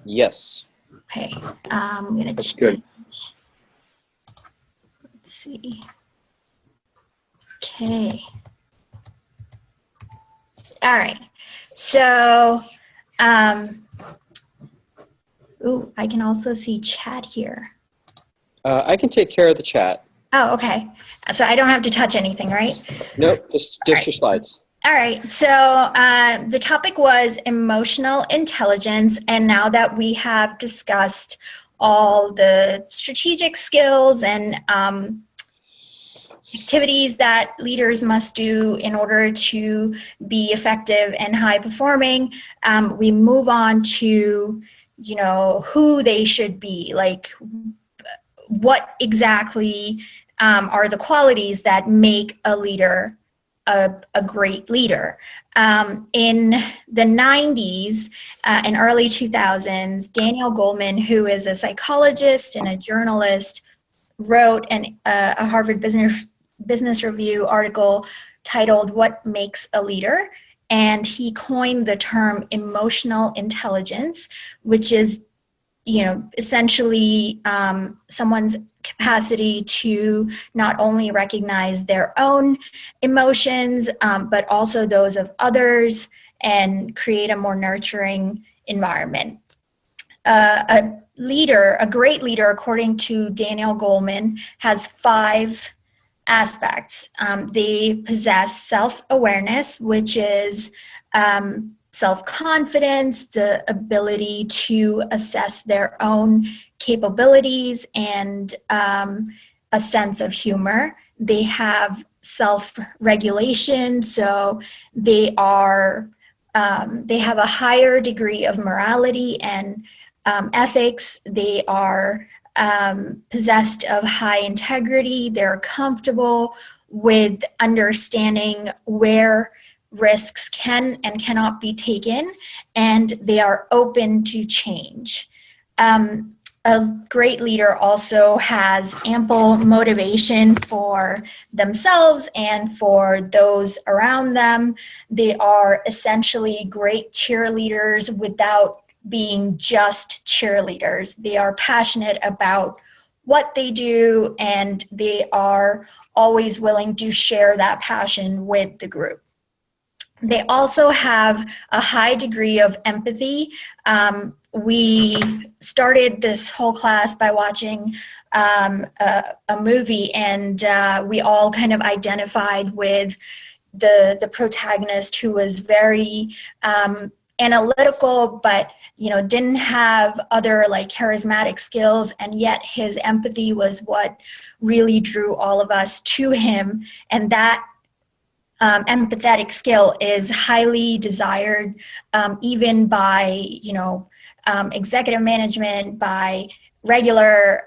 Yes. Okay, I'm gonna That's change. good. Let's see. Okay. All right. So, ooh, I can also see chat here. I can take care of the chat. Oh, okay. So I don't have to touch anything, right? Nope, just your slides. All right, so the topic was emotional intelligence, and now that we have discussed all the strategic skills and activities that leaders must do in order to be effective and high performing, we move on to, you know, who they should be, like what exactly are the qualities that make a leader a great leader. In the 90s and early 2000s, Daniel Goleman, who is a psychologist and a journalist, wrote a Harvard Business Review article titled "What Makes a Leader?" And he coined the term emotional intelligence, which is, you know, essentially someone's capacity to not only recognize their own emotions, but also those of others and create a more nurturing environment. A great leader, according to Daniel Goleman, has 5 aspects. They possess self-awareness, which is self-confidence, the ability to assess their own capabilities, and a sense of humor. They have self-regulation, so they have a higher degree of morality and ethics. They are possessed of high integrity. They're comfortable with understanding where risks can and cannot be taken, and they are open to change. A great leader also has ample motivation for themselves and for those around them. They are essentially great cheerleaders without being just cheerleaders. They are passionate about what they do, and they are always willing to share that passion with the group. They also have a high degree of empathy. We started this whole class by watching a movie, and we all kind of identified with the protagonist, who was very analytical, but didn't have other like charismatic skills, and yet his empathy was what really drew all of us to him. And that empathetic skill is highly desired, even by executive management, by regular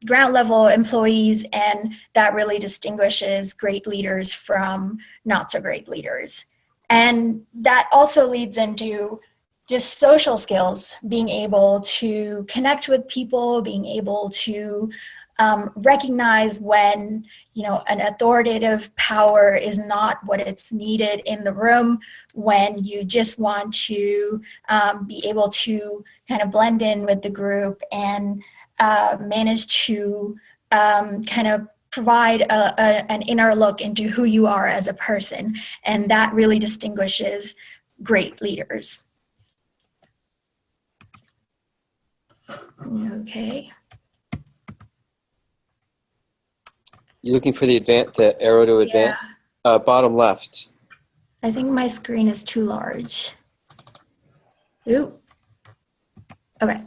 ground level employees, and that really distinguishes great leaders from not so great leaders. And that also leads into just social skills, being able to connect with people, being able to recognize when an authoritative power is not what it's needed in the room, when you just want to be able to kind of blend in with the group and manage to kind of provide an inner look into who you are as a person. And that really distinguishes great leaders. Okay. You looking for the arrow to advance? Yeah. Bottom left. I think my screen is too large. Ooh. Okay.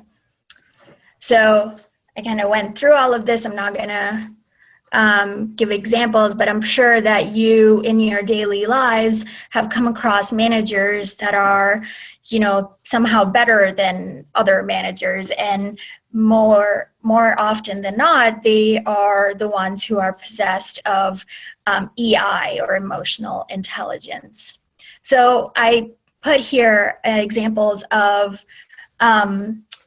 So I kind of went through all of this. I'm not going to give examples, but I'm sure that you in your daily lives have come across managers that are, somehow better than other managers, and more often than not, they are the ones who are possessed of EI, or emotional intelligence. So I put here examples of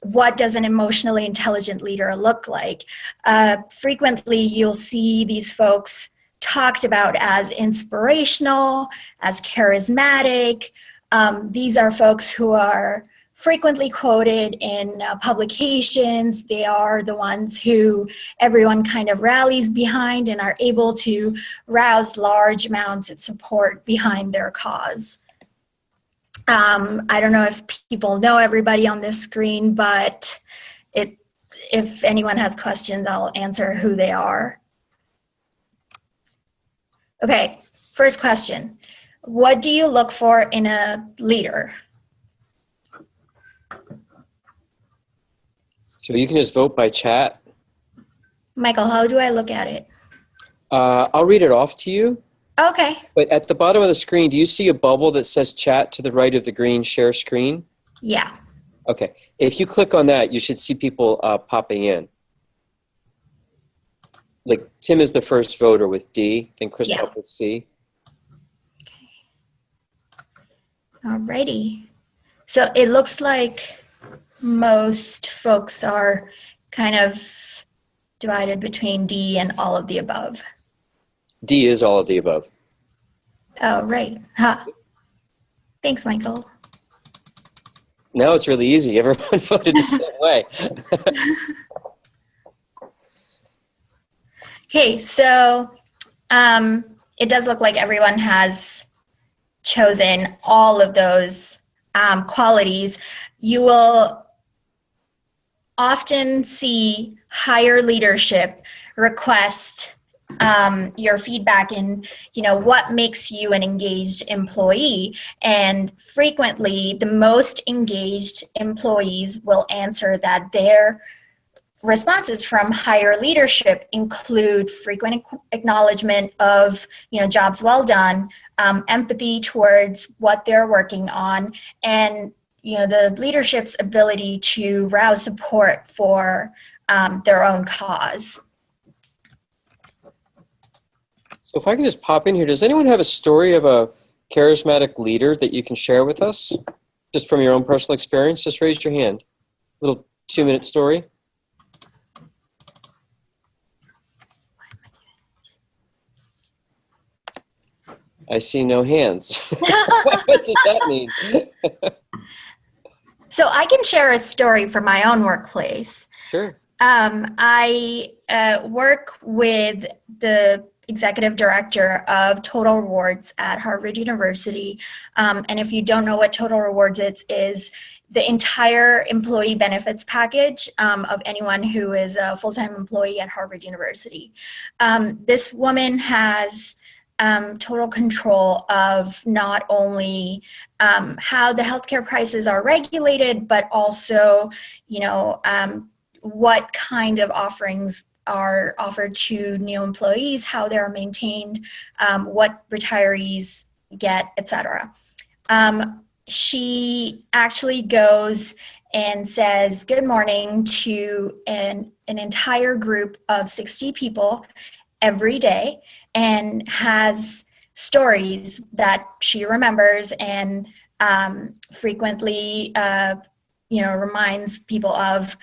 what does an emotionally intelligent leader look like. Frequently, you'll see these folks talked about as inspirational, as charismatic. These are folks who are frequently quoted in publications. They are the ones who everyone kind of rallies behind and are able to rouse large amounts of support behind their cause. I don't know if people know everybody on this screen, but if anyone has questions, I'll answer who they are. Okay, first question. what do you look for in a leader? So you can just vote by chat. Michael, how do I look at it? I'll read it off to you. Okay. But at the bottom of the screen, do you see a bubble that says chat to the right of the green share screen? Yeah. Okay. If you click on that, you should see people popping in. Like Tim is the first voter with D, then Christoph with C. Alrighty. So it looks like most folks are kind of divided between D and all of the above. D is all of the above. Oh, right. Huh. Thanks, Michael. Now it's really easy. Everyone voted the same way. Okay, so it does look like everyone has chosen all of those qualities. You will often see higher leadership request your feedback in, what makes you an engaged employee. And frequently, the most engaged employees will answer that their responses from higher leadership include frequent acknowledgement of, jobs well done, empathy towards what they're working on, and the leadership's ability to rouse support for their own cause. So if I can just pop in here, does anyone have a story of a charismatic leader that you can share with us? Just from your own personal experience? Just raise your hand. Little 2-minute story. I see no hands. What does that mean? So I can share a story from my own workplace. Sure. I work with the executive director of Total Rewards at Harvard University. And if you don't know what Total Rewards is the entire employee benefits package of anyone who is a full-time employee at Harvard University. This woman has total control of not only how the healthcare prices are regulated, but also, what kind of offerings are offered to new employees, how they're maintained, what retirees get, etc. She actually goes and says good morning to an entire group of 60 people every day, and has stories that she remembers and frequently reminds people of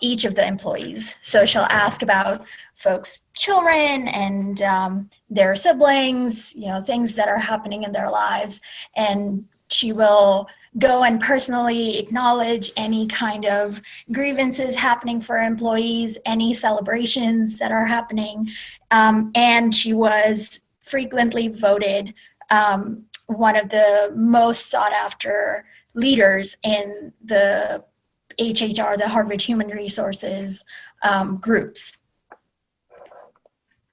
each of the employees. So she'll ask about folks' children and their siblings, things that are happening in their lives. And she will go and personally acknowledge any kind of grievances happening for employees, any celebrations that are happening. And she was frequently voted one of the most sought after leaders in the HHR, the Harvard Human Resources groups.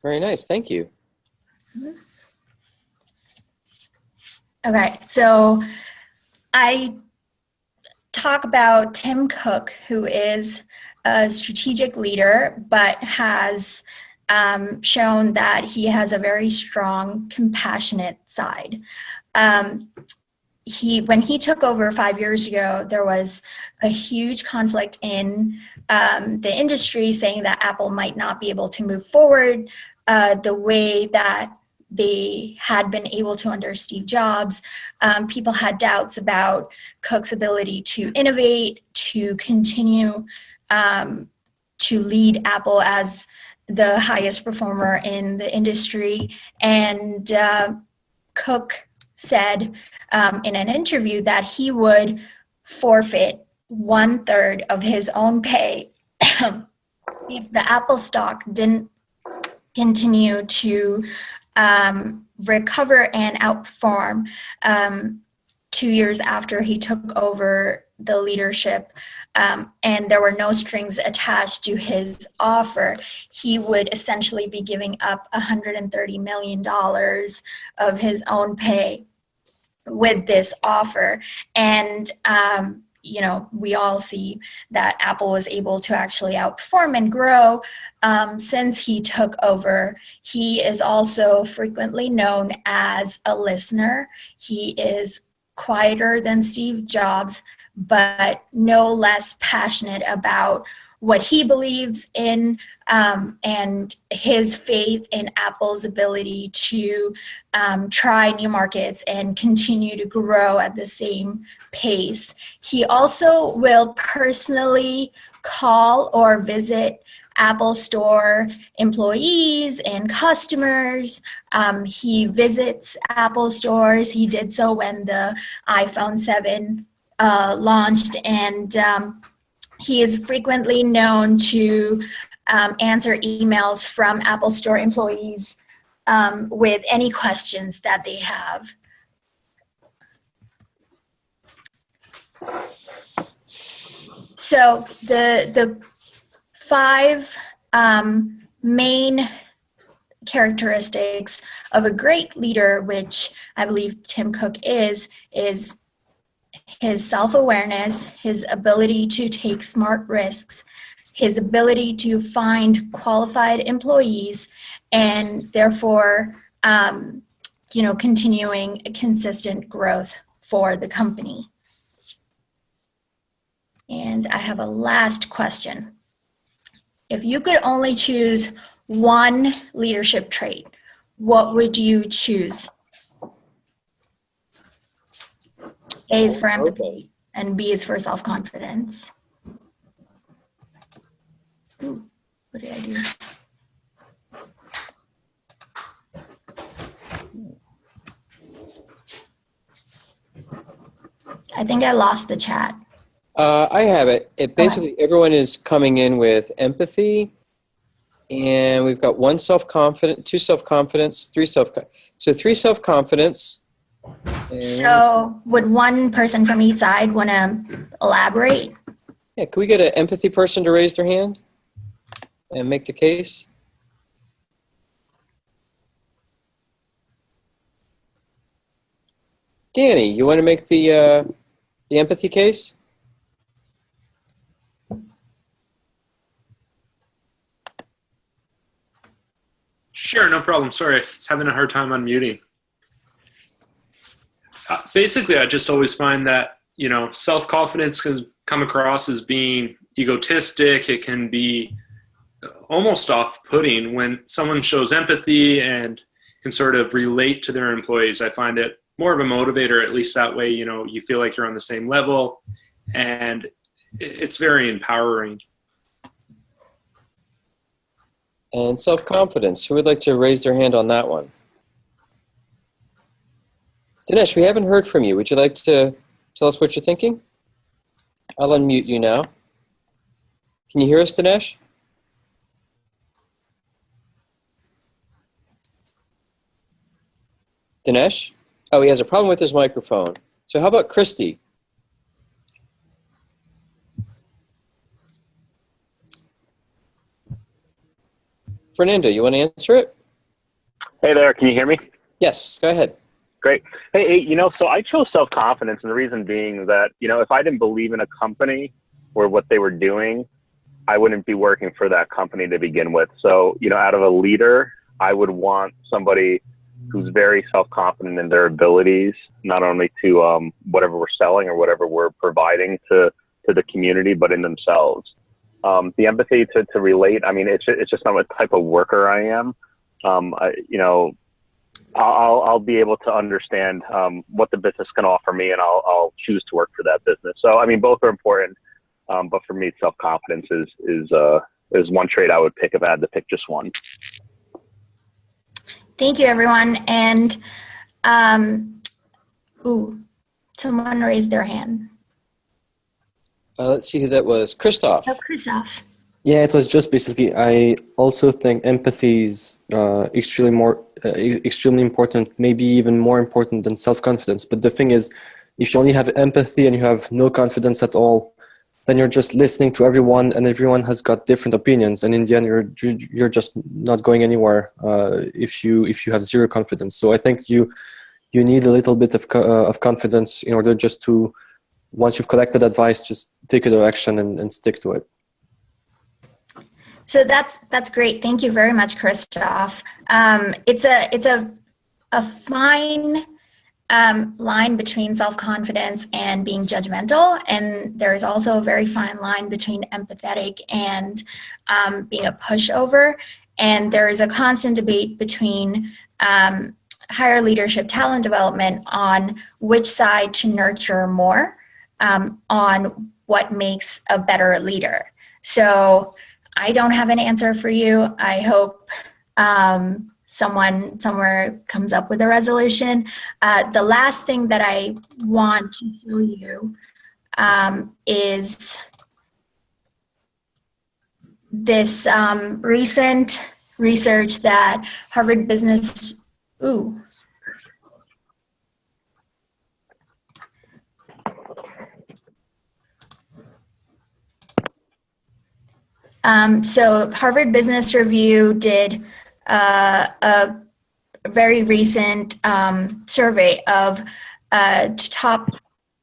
Very nice. Thank you. Okay, so I talk about Tim Cook, who is a strategic leader, but has shown that he has a very strong, compassionate side. When he took over 5 years ago, there was a huge conflict in the industry saying that Apple might not be able to move forward the way that they had been able to under Steve Jobs. People had doubts about Cook's ability to innovate, to continue to lead Apple as the highest performer in the industry. And Cook said in an interview that he would forfeit 1/3 of his own pay if the Apple stock didn't continue to recover and outperform 2 years after he took over the leadership, and there were no strings attached to his offer. He would essentially be giving up $130 million of his own pay with this offer. And, you know, we all see that Apple was able to actually outperform and grow since he took over. He is also frequently known as a listener. He is quieter than Steve Jobs, but no less passionate about what he believes in and his faith in Apple's ability to try new markets and continue to grow at the same pace. He also will personally call or visit Apple Store employees and customers. He visits Apple stores. He did so when the iPhone 7 launched, and he is frequently known to answer emails from Apple Store employees with any questions that they have. So the five main characteristics of a great leader, which I believe Tim Cook is his self-awareness, his ability to take smart risks, his ability to find qualified employees, and therefore, you know, continuing consistent growth for the company. And I have a last question. If you could only choose one leadership trait, what would you choose? A is for empathy, and B is for self-confidence. Ooh, what did I do? I think I lost the chat. I have it. It basically, everyone is coming in with empathy, and we've got one self-confident, two self-confidence, three self-confidence. So would one person from each side want to elaborate? Yeah, can we get an empathy person to raise their hand and make the case? Danny, you want to make the empathy case? Sure, no problem. Sorry, I was having a hard time unmuting. Basically, I just always find that, you know, self-confidence can come across as being egotistic. It can be almost off-putting when someone shows empathy and can sort of relate to their employees. I find it more of a motivator, at least that way, you know, you feel like you're on the same level, and it's very empowering. And self-confidence. Who would like to raise their hand on that one? Dinesh, we haven't heard from you. Would you like to tell us what you're thinking? I'll unmute you now. Can you hear us, Dinesh? Dinesh? Oh, he has a problem with his microphone. So how about Christy? Fernando, you want to answer it? Hey there, can you hear me? Yes, go ahead. Great. Hey, you know, so I chose self-confidence, and the reason being that, you know, if I didn't believe in a company or what they were doing, I wouldn't be working for that company to begin with. So, you know, out of a leader, I would want somebody who's very self-confident in their abilities, not only to whatever we're selling or whatever we're providing to the community, but in themselves. The empathy to relate, I mean, it's just not what type of worker I am. You know, I'll be able to understand what the business can offer me, and I'll choose to work for that business. So, I mean, both are important, but for me, self-confidence is one trait I would pick if I had to pick just one. Thank you, everyone. And someone raised their hand. Let's see who that was. Christoph. Oh, Christoph. Yeah, it was just basically, I also think empathy is extremely important, maybe even more important than self-confidence. But the thing is, if you only have empathy and you have no confidence at all, then you're just listening to everyone, and everyone has got different opinions. And in the end, you're just not going anywhere if you have zero confidence. So I think you you need a little bit of confidence in order just to, once you've collected advice, just take a direction and stick to it. So that's great. Thank you very much, Christoph. It's a fine line between self-confidence and being judgmental, and there is also a very fine line between empathetic and being a pushover. And there is a constant debate between higher leadership talent development on which side to nurture more, on what makes a better leader. So I don't have an answer for you. I hope someone somewhere comes up with a resolution. The last thing that I want to show you is this recent research that Harvard Business, so Harvard Business Review did a very recent survey of top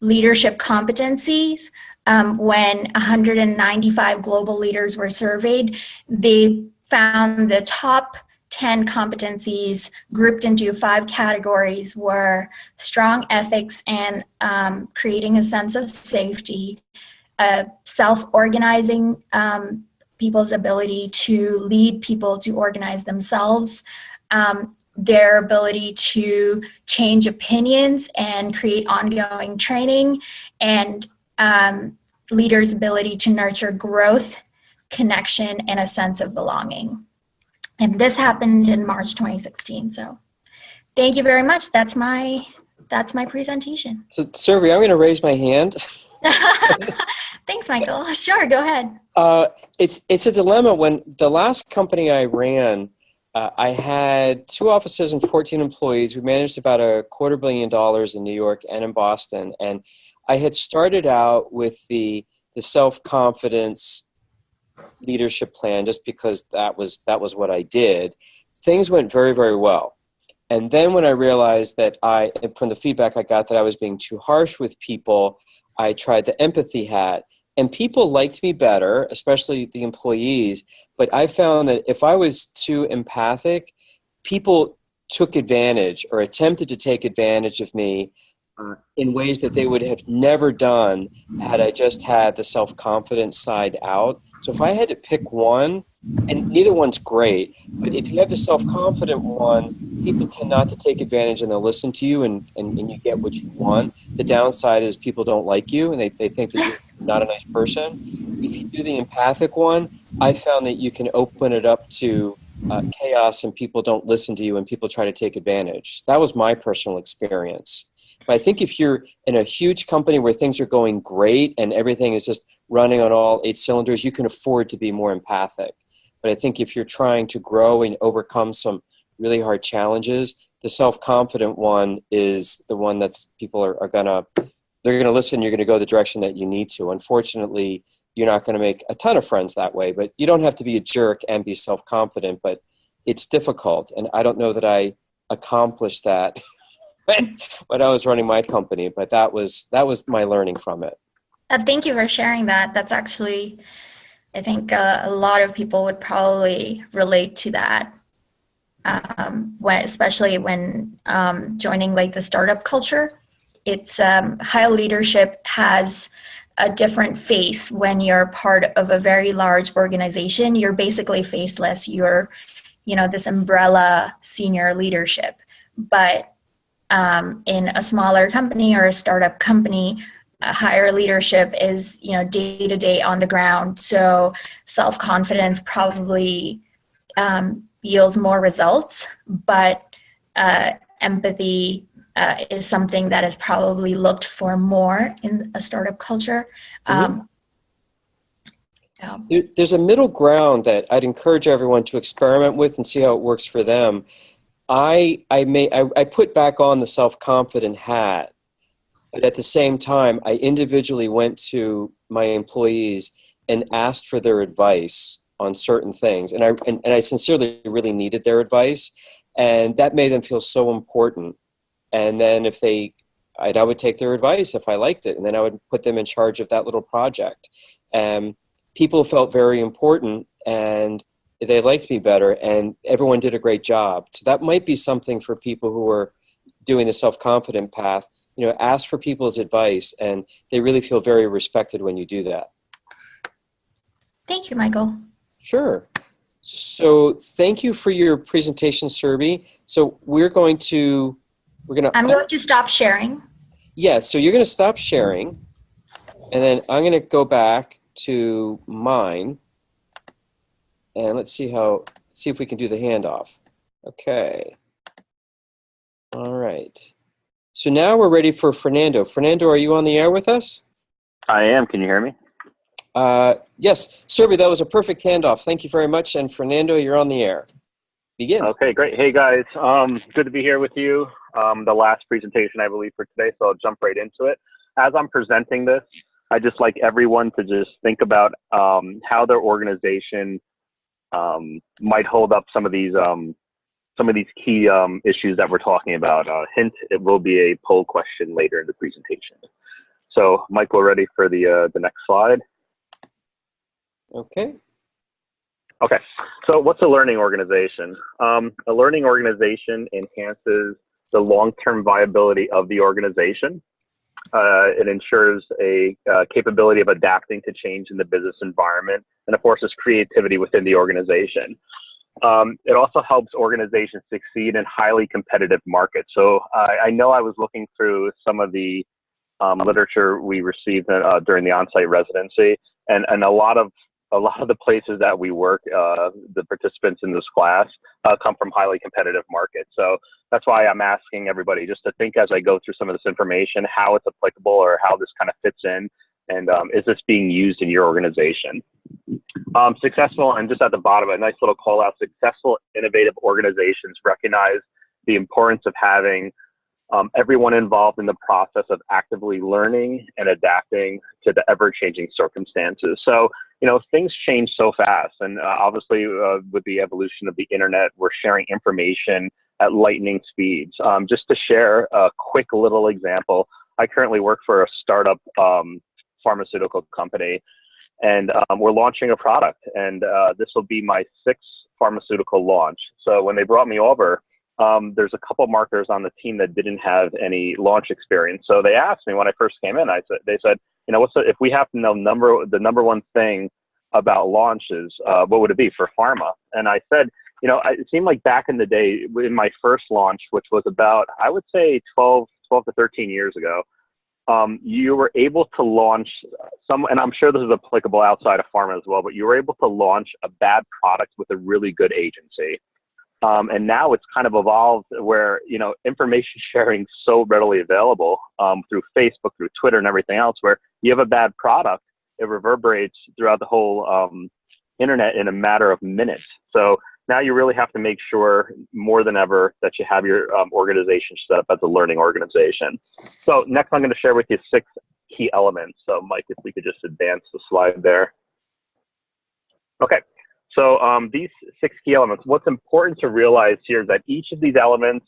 leadership competencies. When 195 global leaders were surveyed, they found the top 10 competencies grouped into 5 categories were strong ethics and creating a sense of safety, self-organizing, people's ability to lead people to organize themselves, their ability to change opinions and create ongoing training, and leaders' ability to nurture growth, connection, and a sense of belonging. And this happened in March 2016. So thank you very much. That's my presentation. So, Survey, I'm going to raise my hand. Thanks, Michael. Sure, go ahead. It's a dilemma. When the last company I ran, I had 2 offices and 14 employees. We managed about $250 million in New York and in Boston. And I had started out with the self-confidence leadership plan just because that was what I did. Things went very, very well. And then when I realized that from the feedback I got, that I was being too harsh with people, I tried the empathy hat. And people liked me better, especially the employees. But I found that if I was too empathic, people took advantage or attempted to take advantage of me in ways that they would have never done had I just had the self-confidence side out. So if I had to pick one, and neither one's great, but if you have the self-confident one, people tend not to take advantage and they'll listen to you and you get what you want. The downside is people don't like you and they think that you're not a nice person. If you do the empathic one, I found that you can open it up to chaos and people don't listen to you and people try to take advantage. That was my personal experience. But I think if you're in a huge company where things are going great and everything is just running on all 8 cylinders, you can afford to be more empathic. But I think if you're trying to grow and overcome some really hard challenges, the self-confident one is the one that's people are gonna listen. You're gonna go the direction that you need to. Unfortunately, you're not gonna make a ton of friends that way. But you don't have to be a jerk and be self-confident. But it's difficult, and I don't know that I accomplished that when I was running my company. But that was my learning from it. Thank you for sharing that. That's actually, I think a lot of people would probably relate to that, especially when joining like the startup culture. It's high leadership has a different face when you're part of a very large organization. You're basically faceless. You're, this umbrella senior leadership. But in a smaller company or a startup company, higher leadership is, day to day on the ground. So self-confidence probably yields more results, but empathy is something that is probably looked for more in a startup culture. There's a middle ground that I'd encourage everyone to experiment with and see how it works for them. I put back on the self-confident hat, but at the same time, I individually went to my employees and asked for their advice on certain things. And I sincerely really needed their advice. And that made them feel so important And then I would take their advice if I liked it, and then I would put them in charge of that little project. People felt very important, and they liked me better, and everyone did a great job. So that might be something for people who are doing the self-confident path. Ask for people's advice, and they really feel very respected when you do that. Thank you, Michael. Sure. So thank you for your presentation, Serby. So I'm going to stop sharing. Yeah, so you're going to stop sharing, and then I'm going to go back to mine, and let's see if we can do the handoff. Okay. All right. So now we're ready for Fernando. Fernando, are you on the air with us? I am. Can you hear me? Yes. Serby, that was a perfect handoff. Thank you very much. And Fernando, you're on the air. Begin. Okay, great. Hey, guys. Good to be here with you. The last presentation, I believe, for today, so I'll jump right into it. As I'm presenting this, I just like everyone to just think about how their organization might hold up some of these key issues that we're talking about. Hint, it will be a poll question later in the presentation. So, Michael, ready for the next slide? Okay. Okay, so what's a learning organization? A learning organization enhances the long-term viability of the organization. It ensures a capability of adapting to change in the business environment, and of course, there's creativity within the organization. It also helps organizations succeed in highly competitive markets. So I know I was looking through some of the literature we received during the on-site residency, and a lot of the places that we work, the participants in this class come from highly competitive markets. So that's why I'm asking everybody just to think as I go through some of this information, how it's applicable or how this kind of fits in, and is this being used in your organization? Successful, and just at the bottom, a nice little call out, successful, innovative organizations recognize the importance of having everyone involved in the process of actively learning and adapting to the ever-changing circumstances. So, things change so fast, and obviously with the evolution of the internet, we're sharing information at lightning speeds. Just to share a quick little example, I currently work for a startup pharmaceutical company, and we're launching a product, and this will be my 6th pharmaceutical launch. So when they brought me over, there's a couple marketers on the team that didn't have any launch experience. So they asked me when I first came in, they said, if we have to know the number one thing about launches, what would it be for pharma? And I said, it seemed like back in the day, in my first launch, which was about, I would say 12 to 13 years ago, you were able to launch and I'm sure this is applicable outside of pharma as well, but you were able to launch a bad product with a really good agency. And now it's kind of evolved where, information sharing is so readily available through Facebook, through Twitter and everything else, where you have a bad product, it reverberates throughout the whole internet in a matter of minutes. So now you really have to make sure more than ever that you have your organization set up as a learning organization. So next I'm going to share with you 6 key elements. So Mike, if we could just advance the slide there. Okay. So these 6 key elements, what's important to realize here is that each of these elements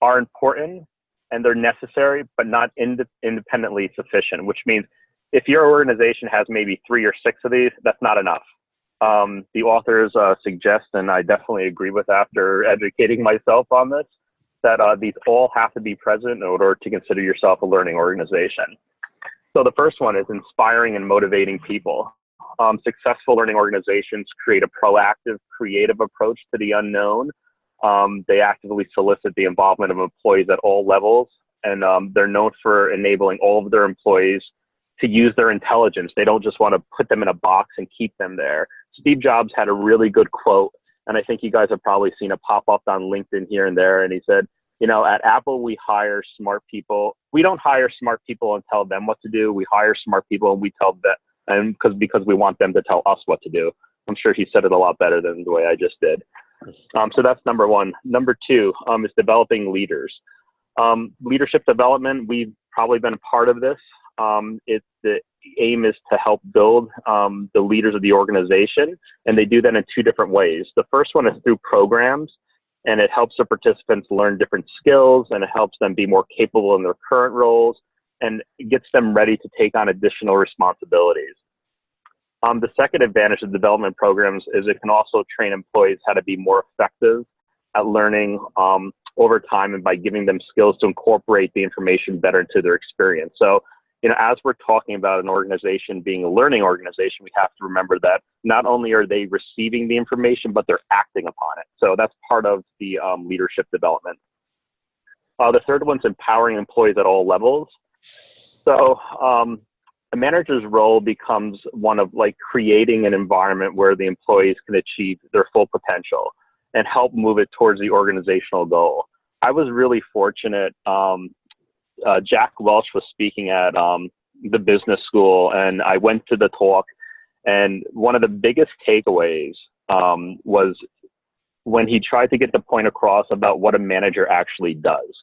are important and they're necessary, but not independently sufficient, which means if your organization has maybe 3 or 6 of these, that's not enough. The authors suggest, and I definitely agree with after educating myself on this, that these all have to be present in order to consider yourself a learning organization. So the first one is inspiring and motivating people. Successful learning organizations create a proactive, creative approach to the unknown. They actively solicit the involvement of employees at all levels, and they're known for enabling all of their employees to use their intelligence. They don't just want to put them in a box and keep them there. Steve Jobs had a really good quote, and I think you guys have probably seen it pop up on LinkedIn here and there, and he said, at Apple, we hire smart people. We don't hire smart people and tell them what to do. We hire smart people and we tell them, and because we want them to tell us what to do. I'm sure he said it a lot better than the way I just did. So that's number one. Number 2 is developing leaders. Leadership development, we've probably been a part of this. The aim is to help build the leaders of the organization, and they do that in 2 different ways. The first one is through programs, and it helps the participants learn different skills, and it helps them be more capable in their current roles, and it gets them ready to take on additional responsibilities. The second advantage of development programs is it can also train employees how to be more effective at learning over time, and by giving them skills to incorporate the information better into their experience. So, as we're talking about an organization being a learning organization, we have to remember that not only are they receiving the information, but they're acting upon it. So that's part of the leadership development. The third one's empowering employees at all levels. So a manager's role becomes one of creating an environment where the employees can achieve their full potential and help move it towards the organizational goal. I was really fortunate. Jack Welch was speaking at the business school, and I went to the talk, and one of the biggest takeaways was when he tried to get the point across about what a manager actually does.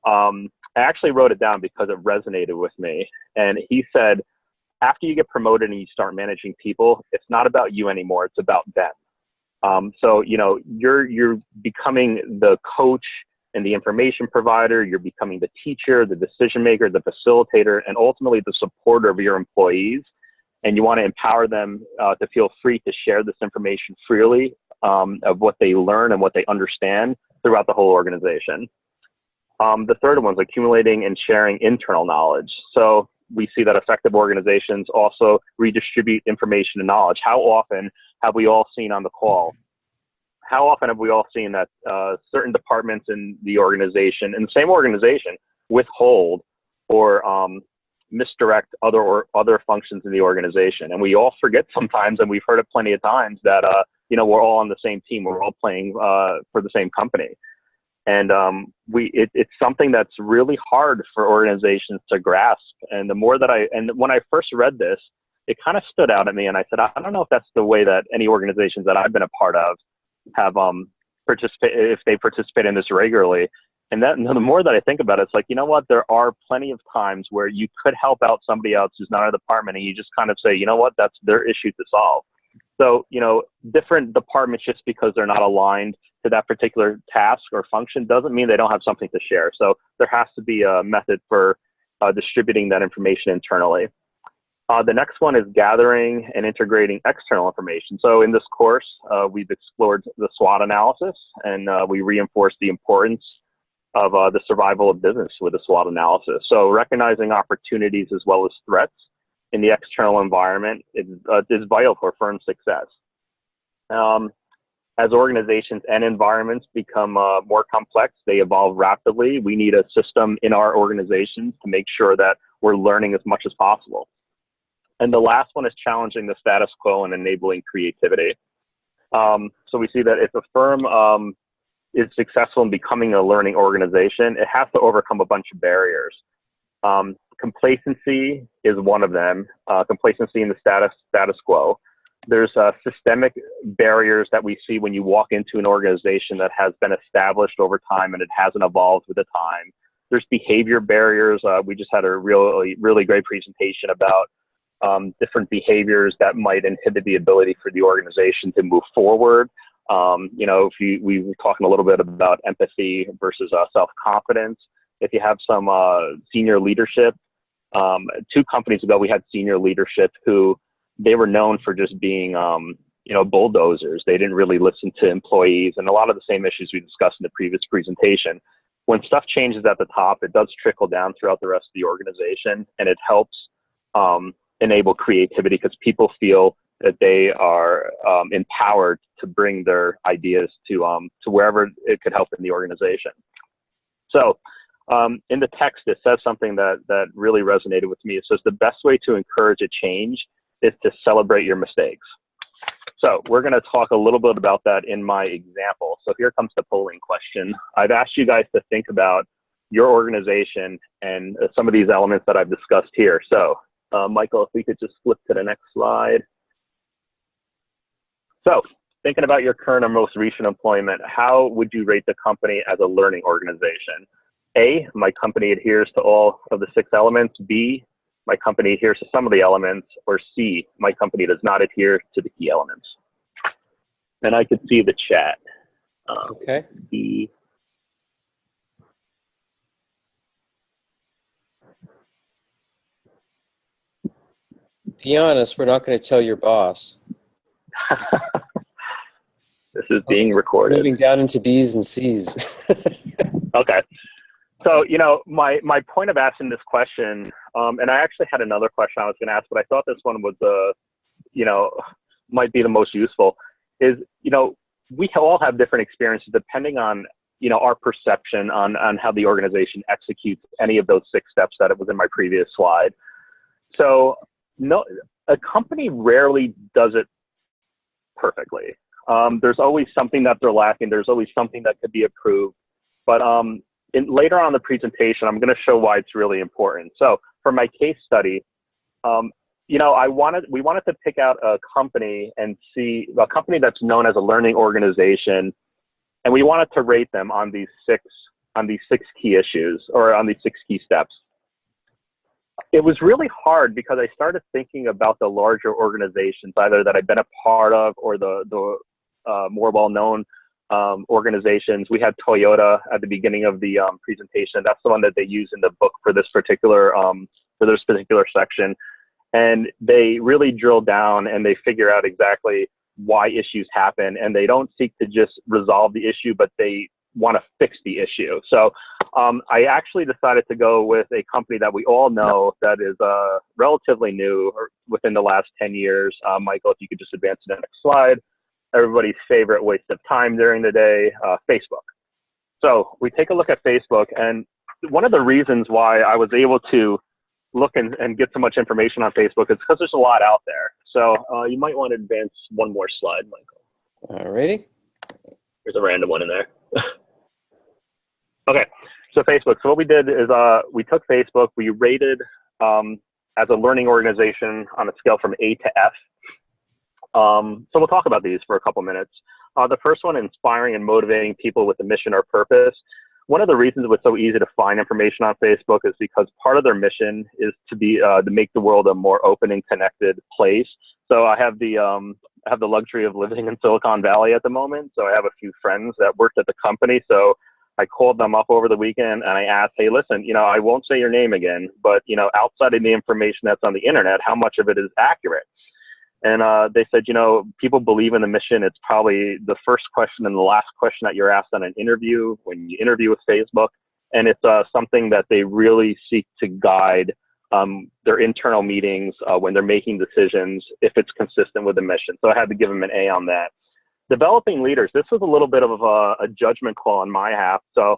I actually wrote it down because it resonated with me. And he said, after you get promoted and you start managing people, it's not about you anymore, it's about them. So, you're becoming the coach and the information provider, you're becoming the teacher, the decision maker, the facilitator, and ultimately the supporter of your employees. And you want to empower them to feel free to share this information freely of what they learn and what they understand throughout the whole organization. The third one's accumulating and sharing internal knowledge. So we see that effective organizations also redistribute information and knowledge. How often have we all seen on the call? How often have we all seen that certain departments in the organization, in the same organization, withhold or misdirect other functions in the organization? And we all forget sometimes, and we've heard it plenty of times, that we're all on the same team. We're all playing for the same company. And it's something that's really hard for organizations to grasp. And the more that when I first read this, it kind of stood out at me. And I said, I don't know if that's the way that any organizations that I've been a part of have if they participate in this regularly. And the more that I think about it, it's you know what, there are plenty of times where you could help out somebody else who's not in a department, and you just kind of say, you know what, that's their issue to solve. So, different departments, just because they're not aligned to that particular task or function, doesn't mean they don't have something to share. So there has to be a method for distributing that information internally. The next one is gathering and integrating external information. So in this course, we've explored the SWOT analysis, and we reinforced the importance of the survival of business with the SWOT analysis. So recognizing opportunities as well as threats in the external environment is vital for firm success. As organizations and environments become more complex, they evolve rapidly. We need a system in our organizations to make sure that we're learning as much as possible. And the last one is challenging the status quo and enabling creativity. So we see that if a firm is successful in becoming a learning organization, it has to overcome a bunch of barriers. Complacency is one of them, complacency in the status quo. There's systemic barriers that we see when you walk into an organization that has been established over time and it hasn't evolved with the time. There's behavior barriers. We just had a really great presentation about different behaviors that might inhibit the ability for the organization to move forward. We were talking a little bit about empathy versus self-confidence. If you have some senior leadership, 2 companies ago, we had senior leadership who they were known for just being, bulldozers. They didn't really listen to employees, and a lot of the same issues we discussed in the previous presentation. When stuff changes at the top, it does trickle down throughout the rest of the organization, and it helps enable creativity because people feel that they are empowered to bring their ideas to wherever it could help in the organization. So in the text, it says something that really resonated with me. It says the best way to encourage a change is to celebrate your mistakes. So we're going to talk a little bit about that in my example. So here comes the polling question. I've asked you guys to think about your organization and some of these elements that I've discussed here. So Michael, if we could just flip to the next slide. So thinking about your current or most recent employment, how would you rate the company as a learning organization? A, my company adheres to all of the 6 elements. B, my company adheres to some of the elements. Or C, my company does not adhere to the key elements. And I could see the chat. Okay. The Be honest, we're not going to tell your boss. This is being recorded. Moving down into B's and C's. Okay. So, my point of asking this question, and I actually had another question I was going to ask, but I thought this one was, might be the most useful, is, we all have different experiences depending on, our perception on how the organization executes any of those 6 steps that it was in my previous slide. So, no, a company rarely does it perfectly. There's always something that they're lacking. There's always something that could be improved. But later on in the presentation, I'm going to show why it's really important. So for my case study, we wanted to pick out a company and see a company that's known as a learning organization, and we wanted to rate them on these six key issues, or on these 6 key steps. It was really hard because I started thinking about the larger organizations, either that I've been a part of or the more well-known organizations. We had Toyota at the beginning of the presentation. That's the one that they use in the book for this particular section. And they really drill down and they figure out exactly why issues happen. And they don't seek to just resolve the issue, but they want to fix the issue. So I actually decided to go with a company that we all know that is relatively new, or within the last 10 years. Michael, if you could just advance to the next slide. Everybody's favorite waste of time during the day, Facebook. So we take a look at Facebook, and one of the reasons why I was able to look and get so much information on Facebook is because there's a lot out there. So you might want to advance one more slide, Michael. All righty. There's a random one in there. Okay, so Facebook. So what we did is we took Facebook, we rated as a learning organization on a scale from A to F. So we'll talk about these for a couple minutes. The first one, inspiring and motivating people with a mission or purpose. One of the reasons it was so easy to find information on Facebook is because part of their mission is to make the world a more open and connected place. So I have the luxury of living in Silicon Valley at the moment. So I have a few friends that worked at the company. So I called them up over the weekend and I asked, hey, listen, I won't say your name again, but outside of the information that's on the internet, how much of it is accurate? And they said, people believe in the mission. It's probably the first question and the last question that you're asked on an interview when you interview with Facebook. And it's something that they really seek to guide their internal meetings when they're making decisions, if it's consistent with the mission. So I had to give them an A on that. Developing leaders. This was a little bit of a judgment call on my half. So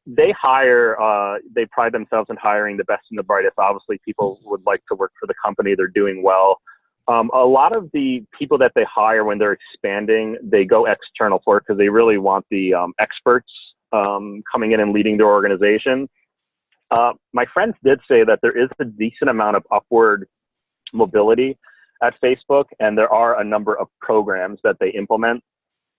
they pride themselves in hiring the best and the brightest. Obviously, people would like to work for the company. They're doing well. A lot of the people that they hire when they're expanding, they go external for it because they really want the experts coming in and leading their organization. My friends did say that there is a decent amount of upward mobility at Facebook, and there are a number of programs that they implement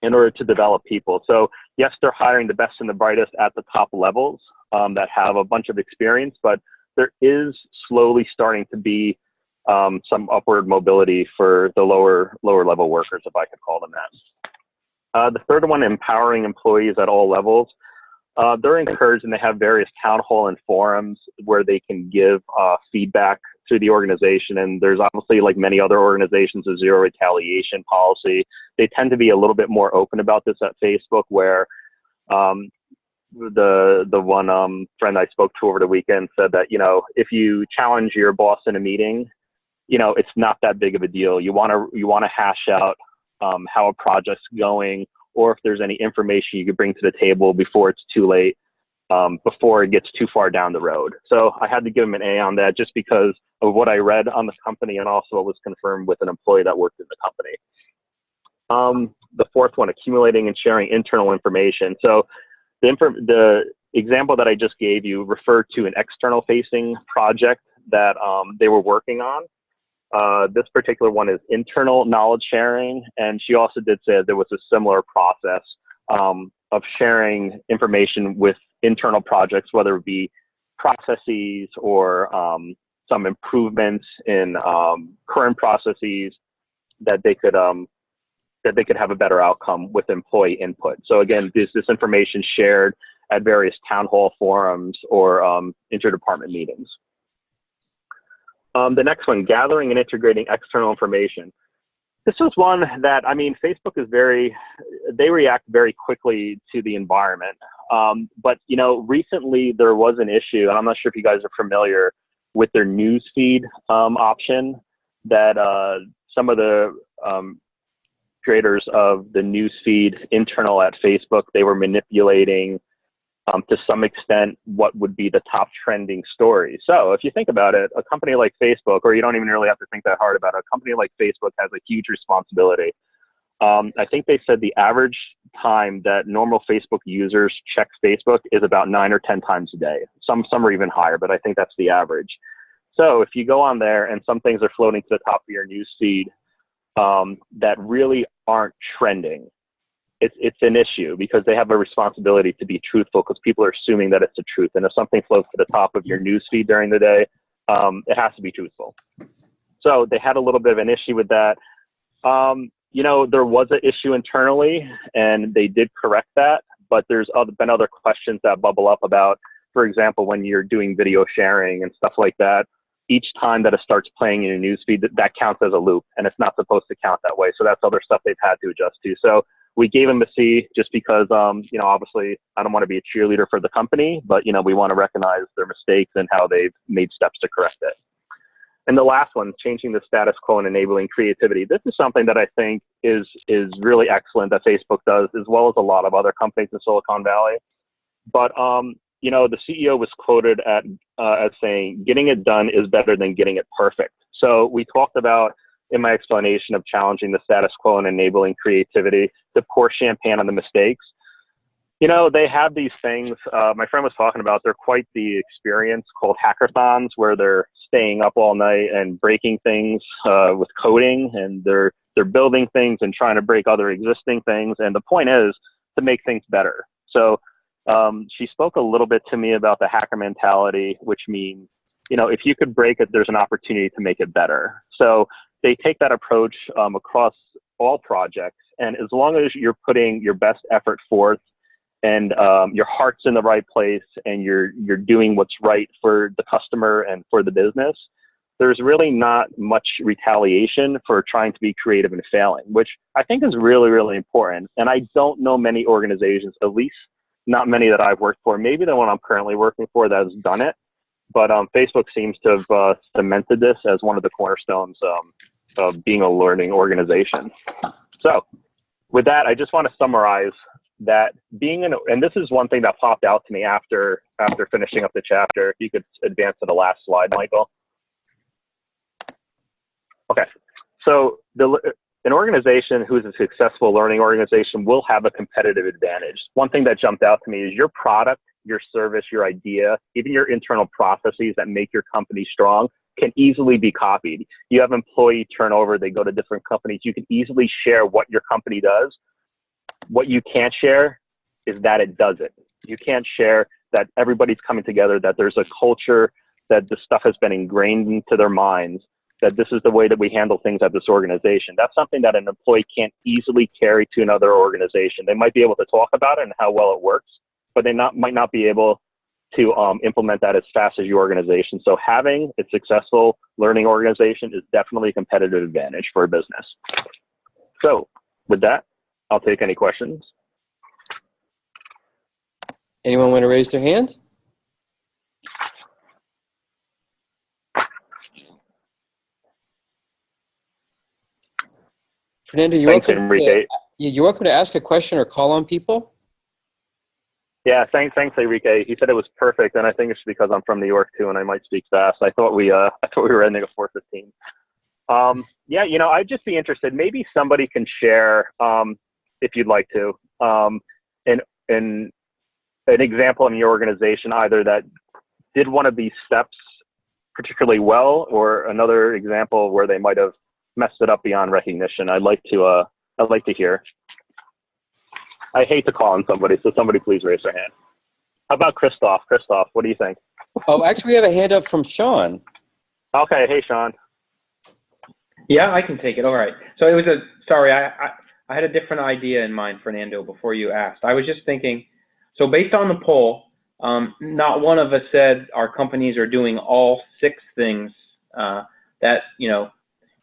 in order to develop people. So yes, they're hiring the best and the brightest at the top levels that have a bunch of experience, but there is slowly starting to be some upward mobility for the lower level workers, if I could call them that. The third one, empowering employees at all levels. They're encouraged, and they have various town hall and forums where they can give feedback to the organization. And there's obviously, like many other organizations, a zero retaliation policy. They tend to be a little bit more open about this at Facebook, where the one friend I spoke to over the weekend said that, if you challenge your boss in a meeting, it's not that big of a deal. You want to hash out how a project's going, or if there's any information you could bring to the table before it's too late, before it gets too far down the road. So I had to give him an A on that just because of what I read on the company, and also what was confirmed with an employee that worked in the company. The fourth one, accumulating and sharing internal information. So the example that I just gave you referred to an external facing project that they were working on. This particular one is internal knowledge sharing, and she also did say there was a similar process of sharing information with internal projects, whether it be processes or some improvements in current processes that they could that they could have a better outcome with employee input. So again, this information shared at various town hall forums or interdepartment meetings. The next one, gathering and integrating external information. This was one that, I mean, Facebook is they react very quickly to the environment. But, you know, recently there was an issue, and I'm not sure if you guys are familiar with their news feed option, that some of the creators of the news feed internal at Facebook, they were manipulating to some extent what would be the top trending stories. So if you think about it, a company like Facebook, or you don't even really have to think that hard about it, a company like Facebook has a huge responsibility. I think they said the average time that normal Facebook users check Facebook is about 9 or 10 times a day. Some are even higher, but I think that's the average. So if you go on there and some things are floating to the top of your news feed that really aren't trending, it's an issue, because they have a responsibility to be truthful, because people are assuming that it's the truth. And if something floats to the top of your news feed during the day, it has to be truthful. So they had a little bit of an issue with that. You know, there was an issue internally, and they did correct that, but there's been other questions that bubble up about, for example, when you're doing video sharing and stuff like that, each time that it starts playing in your newsfeed, that counts as a loop, and it's not supposed to count that way. So that's other stuff they've had to adjust to. So we gave them a C just because, you know, obviously I don't want to be a cheerleader for the company, but, you know, we want to recognize their mistakes and how they've made steps to correct it. And the last one, changing the status quo and enabling creativity. This is something that I think is really excellent that Facebook does, as well as a lot of other companies in Silicon Valley. But, you know, the CEO was quoted as saying, getting it done is better than getting it perfect. So we talked about, in my explanation of challenging the status quo and enabling creativity, to pour champagne on the mistakes. You know, they have these things, my friend was talking about, they're quite the experience, called hackathons, where they're staying up all night and breaking things with coding, and they're building things and trying to break other existing things. And the point is to make things better. So she spoke a little bit to me about the hacker mentality, which means, you know, if you could break it, there's an opportunity to make it better. So they take that approach across all projects. And as long as you're putting your best effort forth, and your heart's in the right place, and you're doing what's right for the customer and for the business, there's really not much retaliation for trying to be creative and failing, which I think is really, really important. And I don't know many organizations, at least not many that I've worked for, maybe the one I'm currently working for, that has done it. But Facebook seems to have cemented this as one of the cornerstones of being a learning organization. So with that, I just want to summarize that and this is one thing that popped out to me after finishing up the chapter. If you could advance to the last slide, Michael. Okay, so an organization who is a successful learning organization will have a competitive advantage. One thing that jumped out to me is your product, your service, your idea, even your internal processes that make your company strong can easily be copied. You have employee turnover, they go to different companies. You can easily share what your company does. What you can't share is that it does it. You can't share that everybody's coming together, that there's a culture, that this stuff has been ingrained into their minds, that this is the way that we handle things at this organization. That's something that an employee can't easily carry to another organization. They might be able to talk about it and how well it works, but they might not be able to implement that as fast as your organization. So having a successful learning organization is definitely a competitive advantage for a business. So with that, I'll take any questions. Anyone want to raise their hand? Fernando, you're welcome to ask a question or call on people. Yeah, thanks, Enrique. He said it was perfect, and I think it's because I'm from New York too, and I might speak fast. I thought we were ending at 4:15. Yeah, you know, I'd just be interested. Maybe somebody can share, if you'd like to, an example in your organization, either that did one of these steps particularly well, or another example where they might have messed it up beyond recognition. I'd like to hear. I hate to call on somebody, so somebody please raise their hand. How about Christoph? Christoph, what do you think? Oh, actually, we have a hand up from Sean. Okay, hey, Sean. Yeah, I can take it. All right. So it was sorry, I I had a different idea in mind, Fernando, before you asked. I was just thinking, so based on the poll, not one of us said our companies are doing all 6 things that,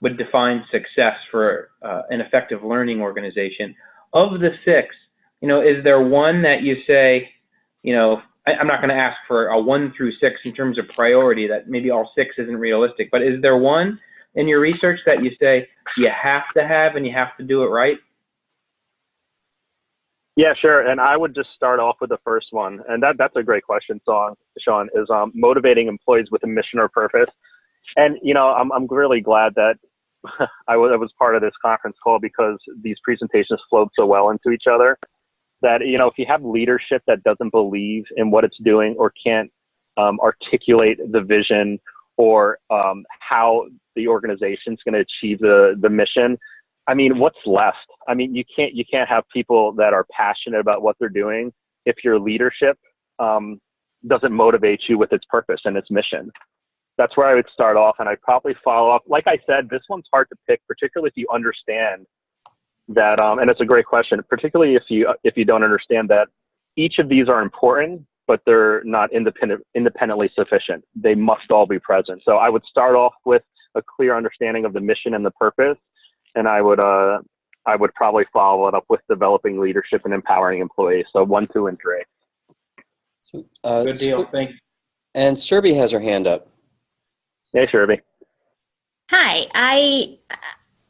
would define success for an effective learning organization. Of the 6, is there one that you say, I'm not going to ask for a 1 through 6 in terms of priority, that maybe all 6 isn't realistic, but is there one in your research that you say you have to have and you have to do it right? Yeah, sure. And I would just start off with the first one. And that's a great question, Sean, is motivating employees with a mission or purpose. And, I'm really glad that I was part of this conference call, because these presentations flowed so well into each other. That, if you have leadership that doesn't believe in what it's doing or can't articulate the vision or how the organization's going to achieve the mission, I mean, what's left? I mean, you can't have people that are passionate about what they're doing if your leadership doesn't motivate you with its purpose and its mission. That's where I would start off, and I'd probably follow up. Like I said, this one's hard to pick, particularly if you understand that, and it's a great question, particularly if you don't understand that each of these are important, but they're not independently sufficient. They must all be present. So I would start off with a clear understanding of the mission and the purpose, and I would probably follow it up with developing leadership and empowering employees. So 1, 2, and 3. So, Good deal. Thanks. And Serby has her hand up. Hey, Shirley. Hi,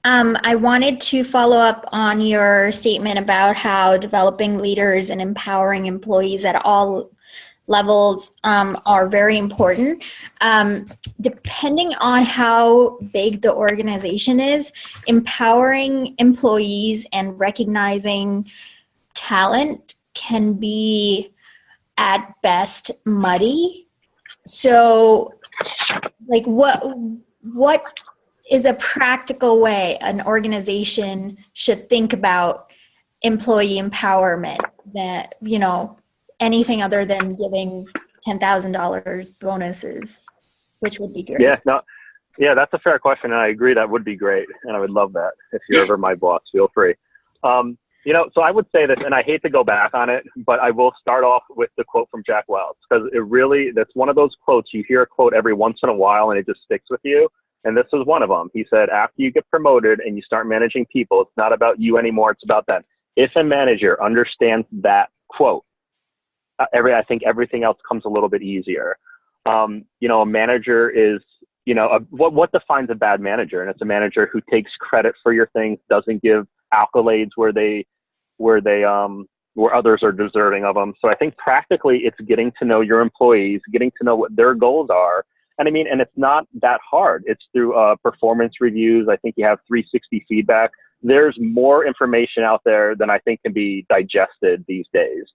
I wanted to follow up on your statement about how developing leaders and empowering employees at all levels are very important. Depending on how big the organization is, empowering employees and recognizing talent can be at best muddy. So, like, what is a practical way an organization should think about employee empowerment that, anything other than giving $10,000 bonuses, which would be great? Yeah, that's a fair question, and I agree that would be great, and I would love that. If you're ever my boss, feel free. So I would say this, and I hate to go back on it, but I will start off with the quote from Jack Welch, because that's one of those quotes, you hear a quote every once in a while and it just sticks with you. And this was one of them. He said, after you get promoted and you start managing people, it's not about you anymore, it's about them. If a manager understands that quote, I think everything else comes a little bit easier. A manager is, what defines a bad manager? And it's a manager who takes credit for your things, doesn't give accolades where others are deserving of them. So I think practically it's getting to know your employees, getting to know what their goals are. And it's not that hard. It's through performance reviews. I think you have 360 feedback. There's more information out there than I think can be digested these days,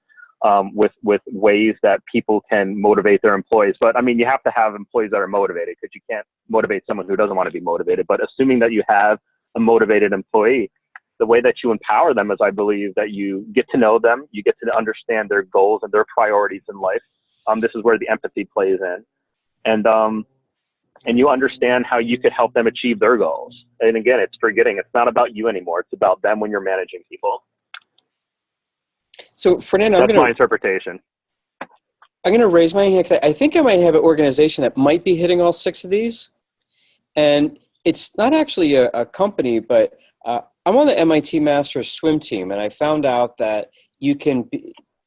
with ways that people can motivate their employees. But you have to have employees that are motivated, because you can't motivate someone who doesn't want to be motivated. But assuming that you have a motivated employee, the way that you empower them is, I believe, that you get to know them, you get to understand their goals and their priorities in life. This is where the empathy plays in. And you understand how you could help them achieve their goals. And again, it's not about you anymore. It's about them when you're managing people. So, Fernando, that's my interpretation. I'm going to raise my hand, because I think I might have an organization that might be hitting all 6 of these. And it's not actually a company, but I'm on the MIT Masters swim team, and I found out that you can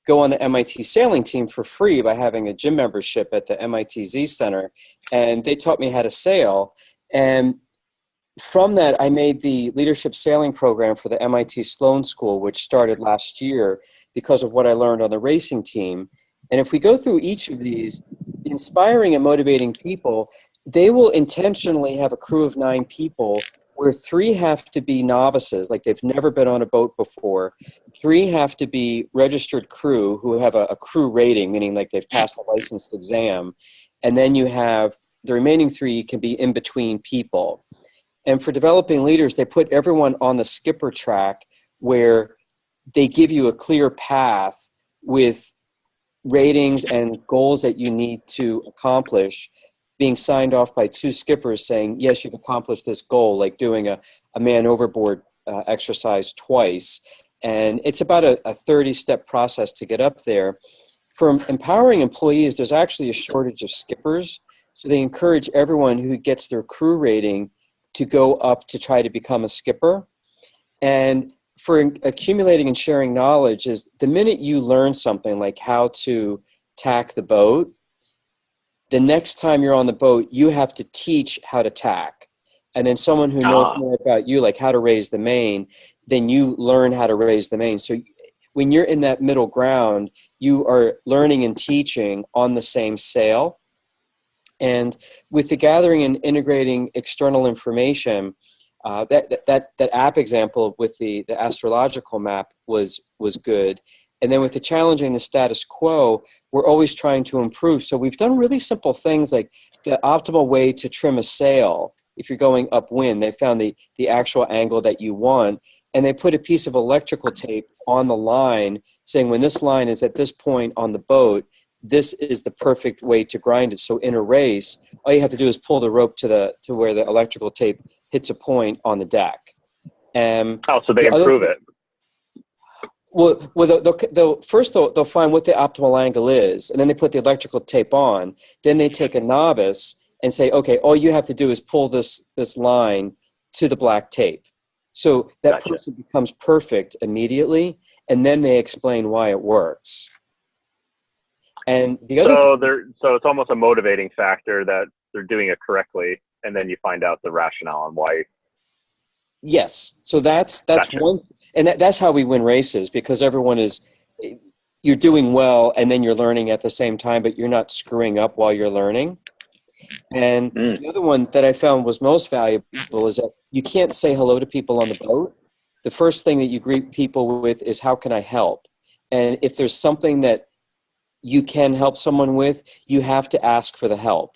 go on the MIT sailing team for free by having a gym membership at the MIT Z Center. And they taught me how to sail. And from that, I made the leadership sailing program for the MIT Sloan School, which started last year because of what I learned on the racing team. And if we go through each of these, inspiring and motivating people, they will intentionally have a crew of 9 people, where 3 have to be novices, like they've never been on a boat before. 3 have to be registered crew who have a crew rating, meaning like they've passed a licensed exam. And then you have the remaining 3 can be in between people. And for developing leaders, they put everyone on the skipper track, where they give you a clear path with ratings and goals that you need to accomplish, being signed off by 2 skippers saying, yes, you've accomplished this goal, like doing a man overboard exercise twice. And it's about a 30-step process to get up there. For empowering employees, there's actually a shortage of skippers. So they encourage everyone who gets their crew rating to go up to try to become a skipper. And for accumulating and sharing knowledge is the minute you learn something like how to tack the boat, the next time you're on the boat, you have to teach how to tack. And then someone who knows more about you, like how to raise the main, then you learn how to raise the main. So when you're in that middle ground, you are learning and teaching on the same sail. And with the gathering and integrating external information, that app example with the astrological map was good. And then with the challenging the status quo, we're always trying to improve. So we've done really simple things like the optimal way to trim a sail. If you're going upwind, they found the actual angle that you want. And they put a piece of electrical tape on the line saying when this line is at this point on the boat, this is the perfect way to grind it. So in a race, all you have to do is pull the rope to where the electrical tape hits a point on the deck. So they improve it. Well, they'll find what the optimal angle is, and then they put the electrical tape on. Then they take a novice and say, okay, all you have to do is pull this line to the black tape. So that person becomes perfect immediately, and then they explain why it works. And the other so it's almost a motivating factor that they're doing it correctly, and then you find out the rationale on why. Yes, so that's one, and that's how we win races, because you're doing well, and then you're learning at the same time, but you're not screwing up while you're learning. And the other one that I found was most valuable is that you can't say hello to people on the boat. The first thing that you greet people with is, how can I help? And if there's something that you can help someone with, you have to ask for the help,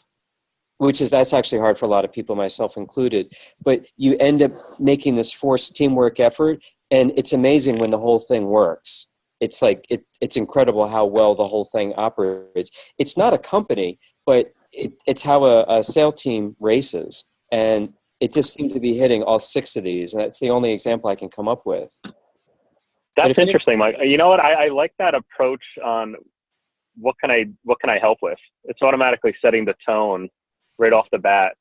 that's actually hard for a lot of people, myself included. But you end up making this forced teamwork effort, and it's amazing when the whole thing works. It's like, it's incredible how well the whole thing operates. It's not a company, but it's how a sail team races. And it just seemed to be hitting all 6 of these. And that's the only example I can come up with. That's interesting, Mike. You know what? I like that approach on what can I help with? It's automatically setting the tone right off the bat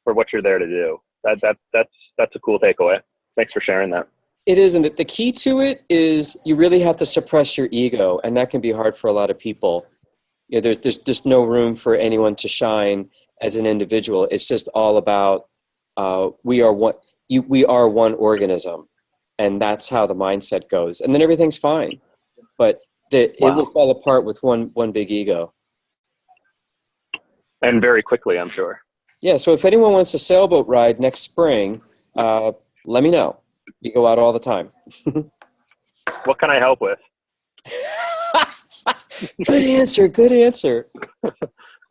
for what you're there to do. That's a cool takeaway. Thanks for sharing that. It is, and the key to it is you really have to suppress your ego, and that can be hard for a lot of people. There's just no room for anyone to shine as an individual. It's just all about we are one organism, and that's how the mindset goes. And then everything's fine, but it will fall apart with one big ego. And very quickly, I'm sure. Yeah, so if anyone wants a sailboat ride next spring, let me know. We go out all the time. What can I help with? Good answer.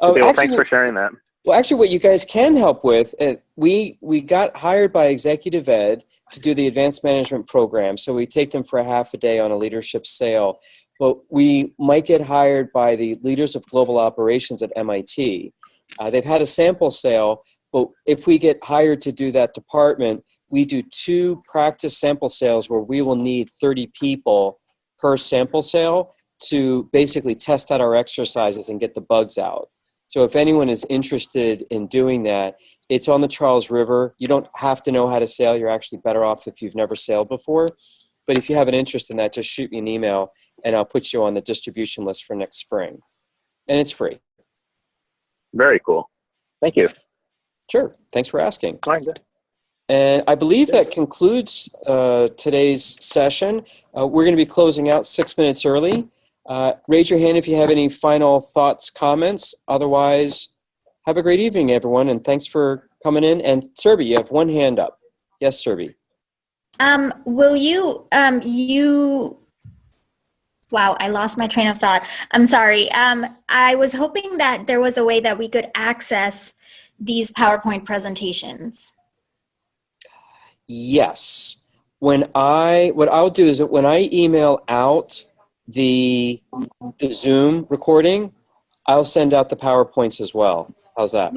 Thanks for sharing that. Well, actually, what you guys can help with, we got hired by Executive Ed to do the advanced management program. So we take them for a half a day on a leadership sail. But we might get hired by the leaders of global operations at MIT. They've had a sample sail, but if we get hired to do that department, we do 2 practice sample sails where we will need 30 people per sample sail to basically test out our exercises and get the bugs out. So if anyone is interested in doing that, it's on the Charles River. You don't have to know how to sail. You're actually better off if you've never sailed before. But if you have an interest in that, just shoot me an email and I'll put you on the distribution list for next spring. And it's free. Very cool. Thank you. Sure. Thanks for asking. All right, good. And I believe that concludes today's session. We're going to be closing out 6 minutes early. Raise your hand if you have any final thoughts, comments. Otherwise, have a great evening, everyone, and thanks for coming in. And Serby, you have one hand up. Yes, Serby. Will you, wow, I lost my train of thought. I'm sorry. I was hoping that there was a way that we could access these PowerPoint presentations. Yes. What I'll do is that when I email out the Zoom recording, I'll send out the PowerPoints as well. How's that?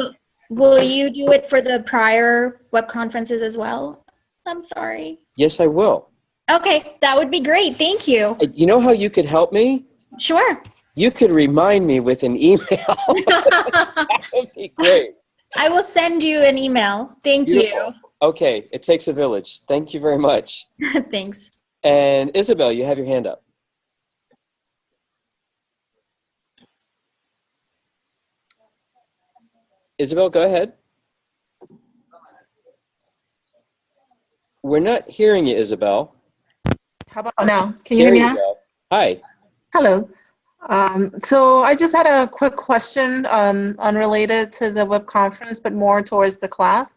Will you do it for the prior web conferences as well? I'm sorry. Yes, I will. Okay, that would be great. Thank you. You know how you could help me? Sure. You could remind me with an email. That would be great. I will send you an email. Thank Beautiful. Okay, it takes a village. Thank you very much. you. Thanks. And Isabel, you have your hand up. Isabel, go ahead. We're not hearing you, Isabel. How about now? Can you hear me now? Go. Hi. Hello. So I just had a quick question, unrelated to the web conference, but more towards the class.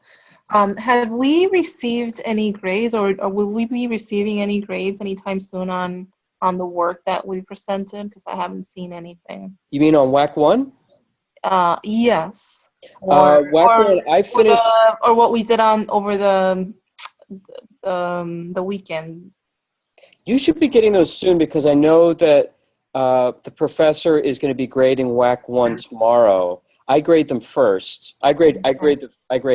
Have we received any grades, or will we be receiving any grades anytime soon on the work that we presented? Because I haven't seen anything. You mean on WAC 1? Yes. WAC 1, I finished. Or what we did on over the weekend. You should be getting those soon, because I know that the professor is going to be grading WAC 1 tomorrow. I grade them first. I grade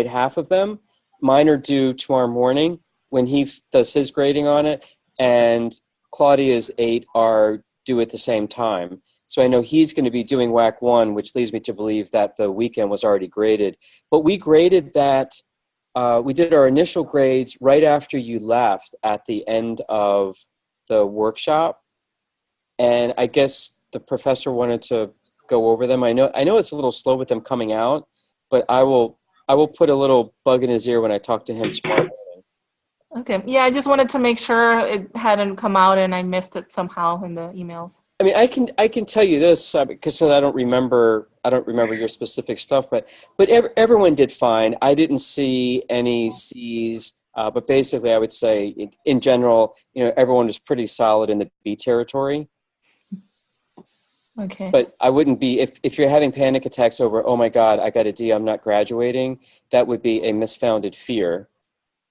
half of them. Mine are due tomorrow morning when he does his grading on it, and Claudia's 8 are due at the same time. So I know he's going to be doing WAC 1, which leads me to believe that the weekend was already graded. But we graded that. We did our initial grades right after you left at the end of the workshop. And I guess the professor wanted to go over them. I know it's a little slow with them coming out, but I will put a little bug in his ear when I talk to him tomorrow morning. Okay. Yeah, I just wanted to make sure it hadn't come out and I missed it somehow in the emails. I mean, I can tell you this because I don't remember your specific stuff, but everyone did fine. I didn't see any C's, but basically I would say in general, everyone was pretty solid in the B territory. Okay. But I wouldn't be, if you're having panic attacks over, oh my God, I got a D, I'm not graduating, that would be a misfounded fear.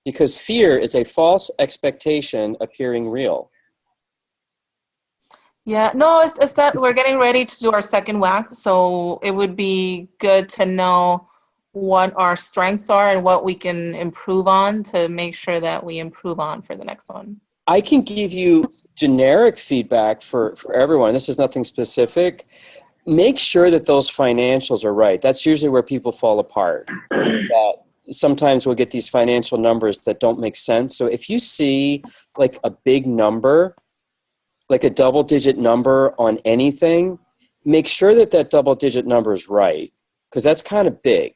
Because fear is a false expectation appearing real. Yeah, no, it's that we're getting ready to do our second WAC, so it would be good to know what our strengths are and what we can improve on to make sure that we improve on for the next one. I can give you generic feedback for everyone. This is nothing specific. Make sure that those financials are right. That's usually where people fall apart. That sometimes we'll get these financial numbers that don't make sense. So if you see like a big number, like a double-digit number on anything, make sure that that double-digit number is right, because that's kind of big.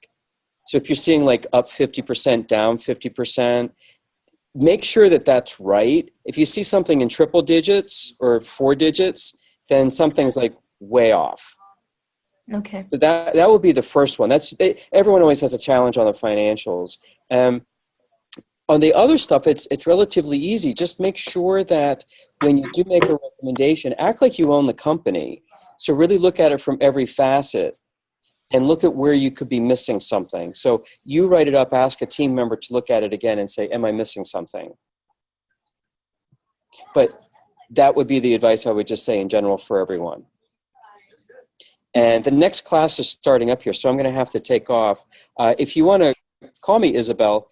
So if you're seeing like up 50%, down 50%, make sure that that's right. If you see something in triple digits or 4 digits, then something's like way off. Okay. So that would be the first one. Everyone always has a challenge on the financials. On the other stuff, it's relatively easy. Just make sure that when you do make a recommendation, act like you own the company. So really look at it from every facet and look at where you could be missing something. So you write it up, ask a team member to look at it again and say, am I missing something? But that would be the advice I would just say in general for everyone. And the next class is starting up here, so I'm going to have to take off. If you want to call me, Isabel,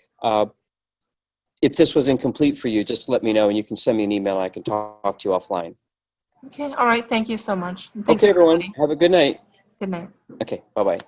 if this was incomplete for you, just let me know and you can send me an email. I can talk to you offline. Okay. All right. Thank you so much. Okay, everyone. Have a good night. Good night. Okay. Bye-bye.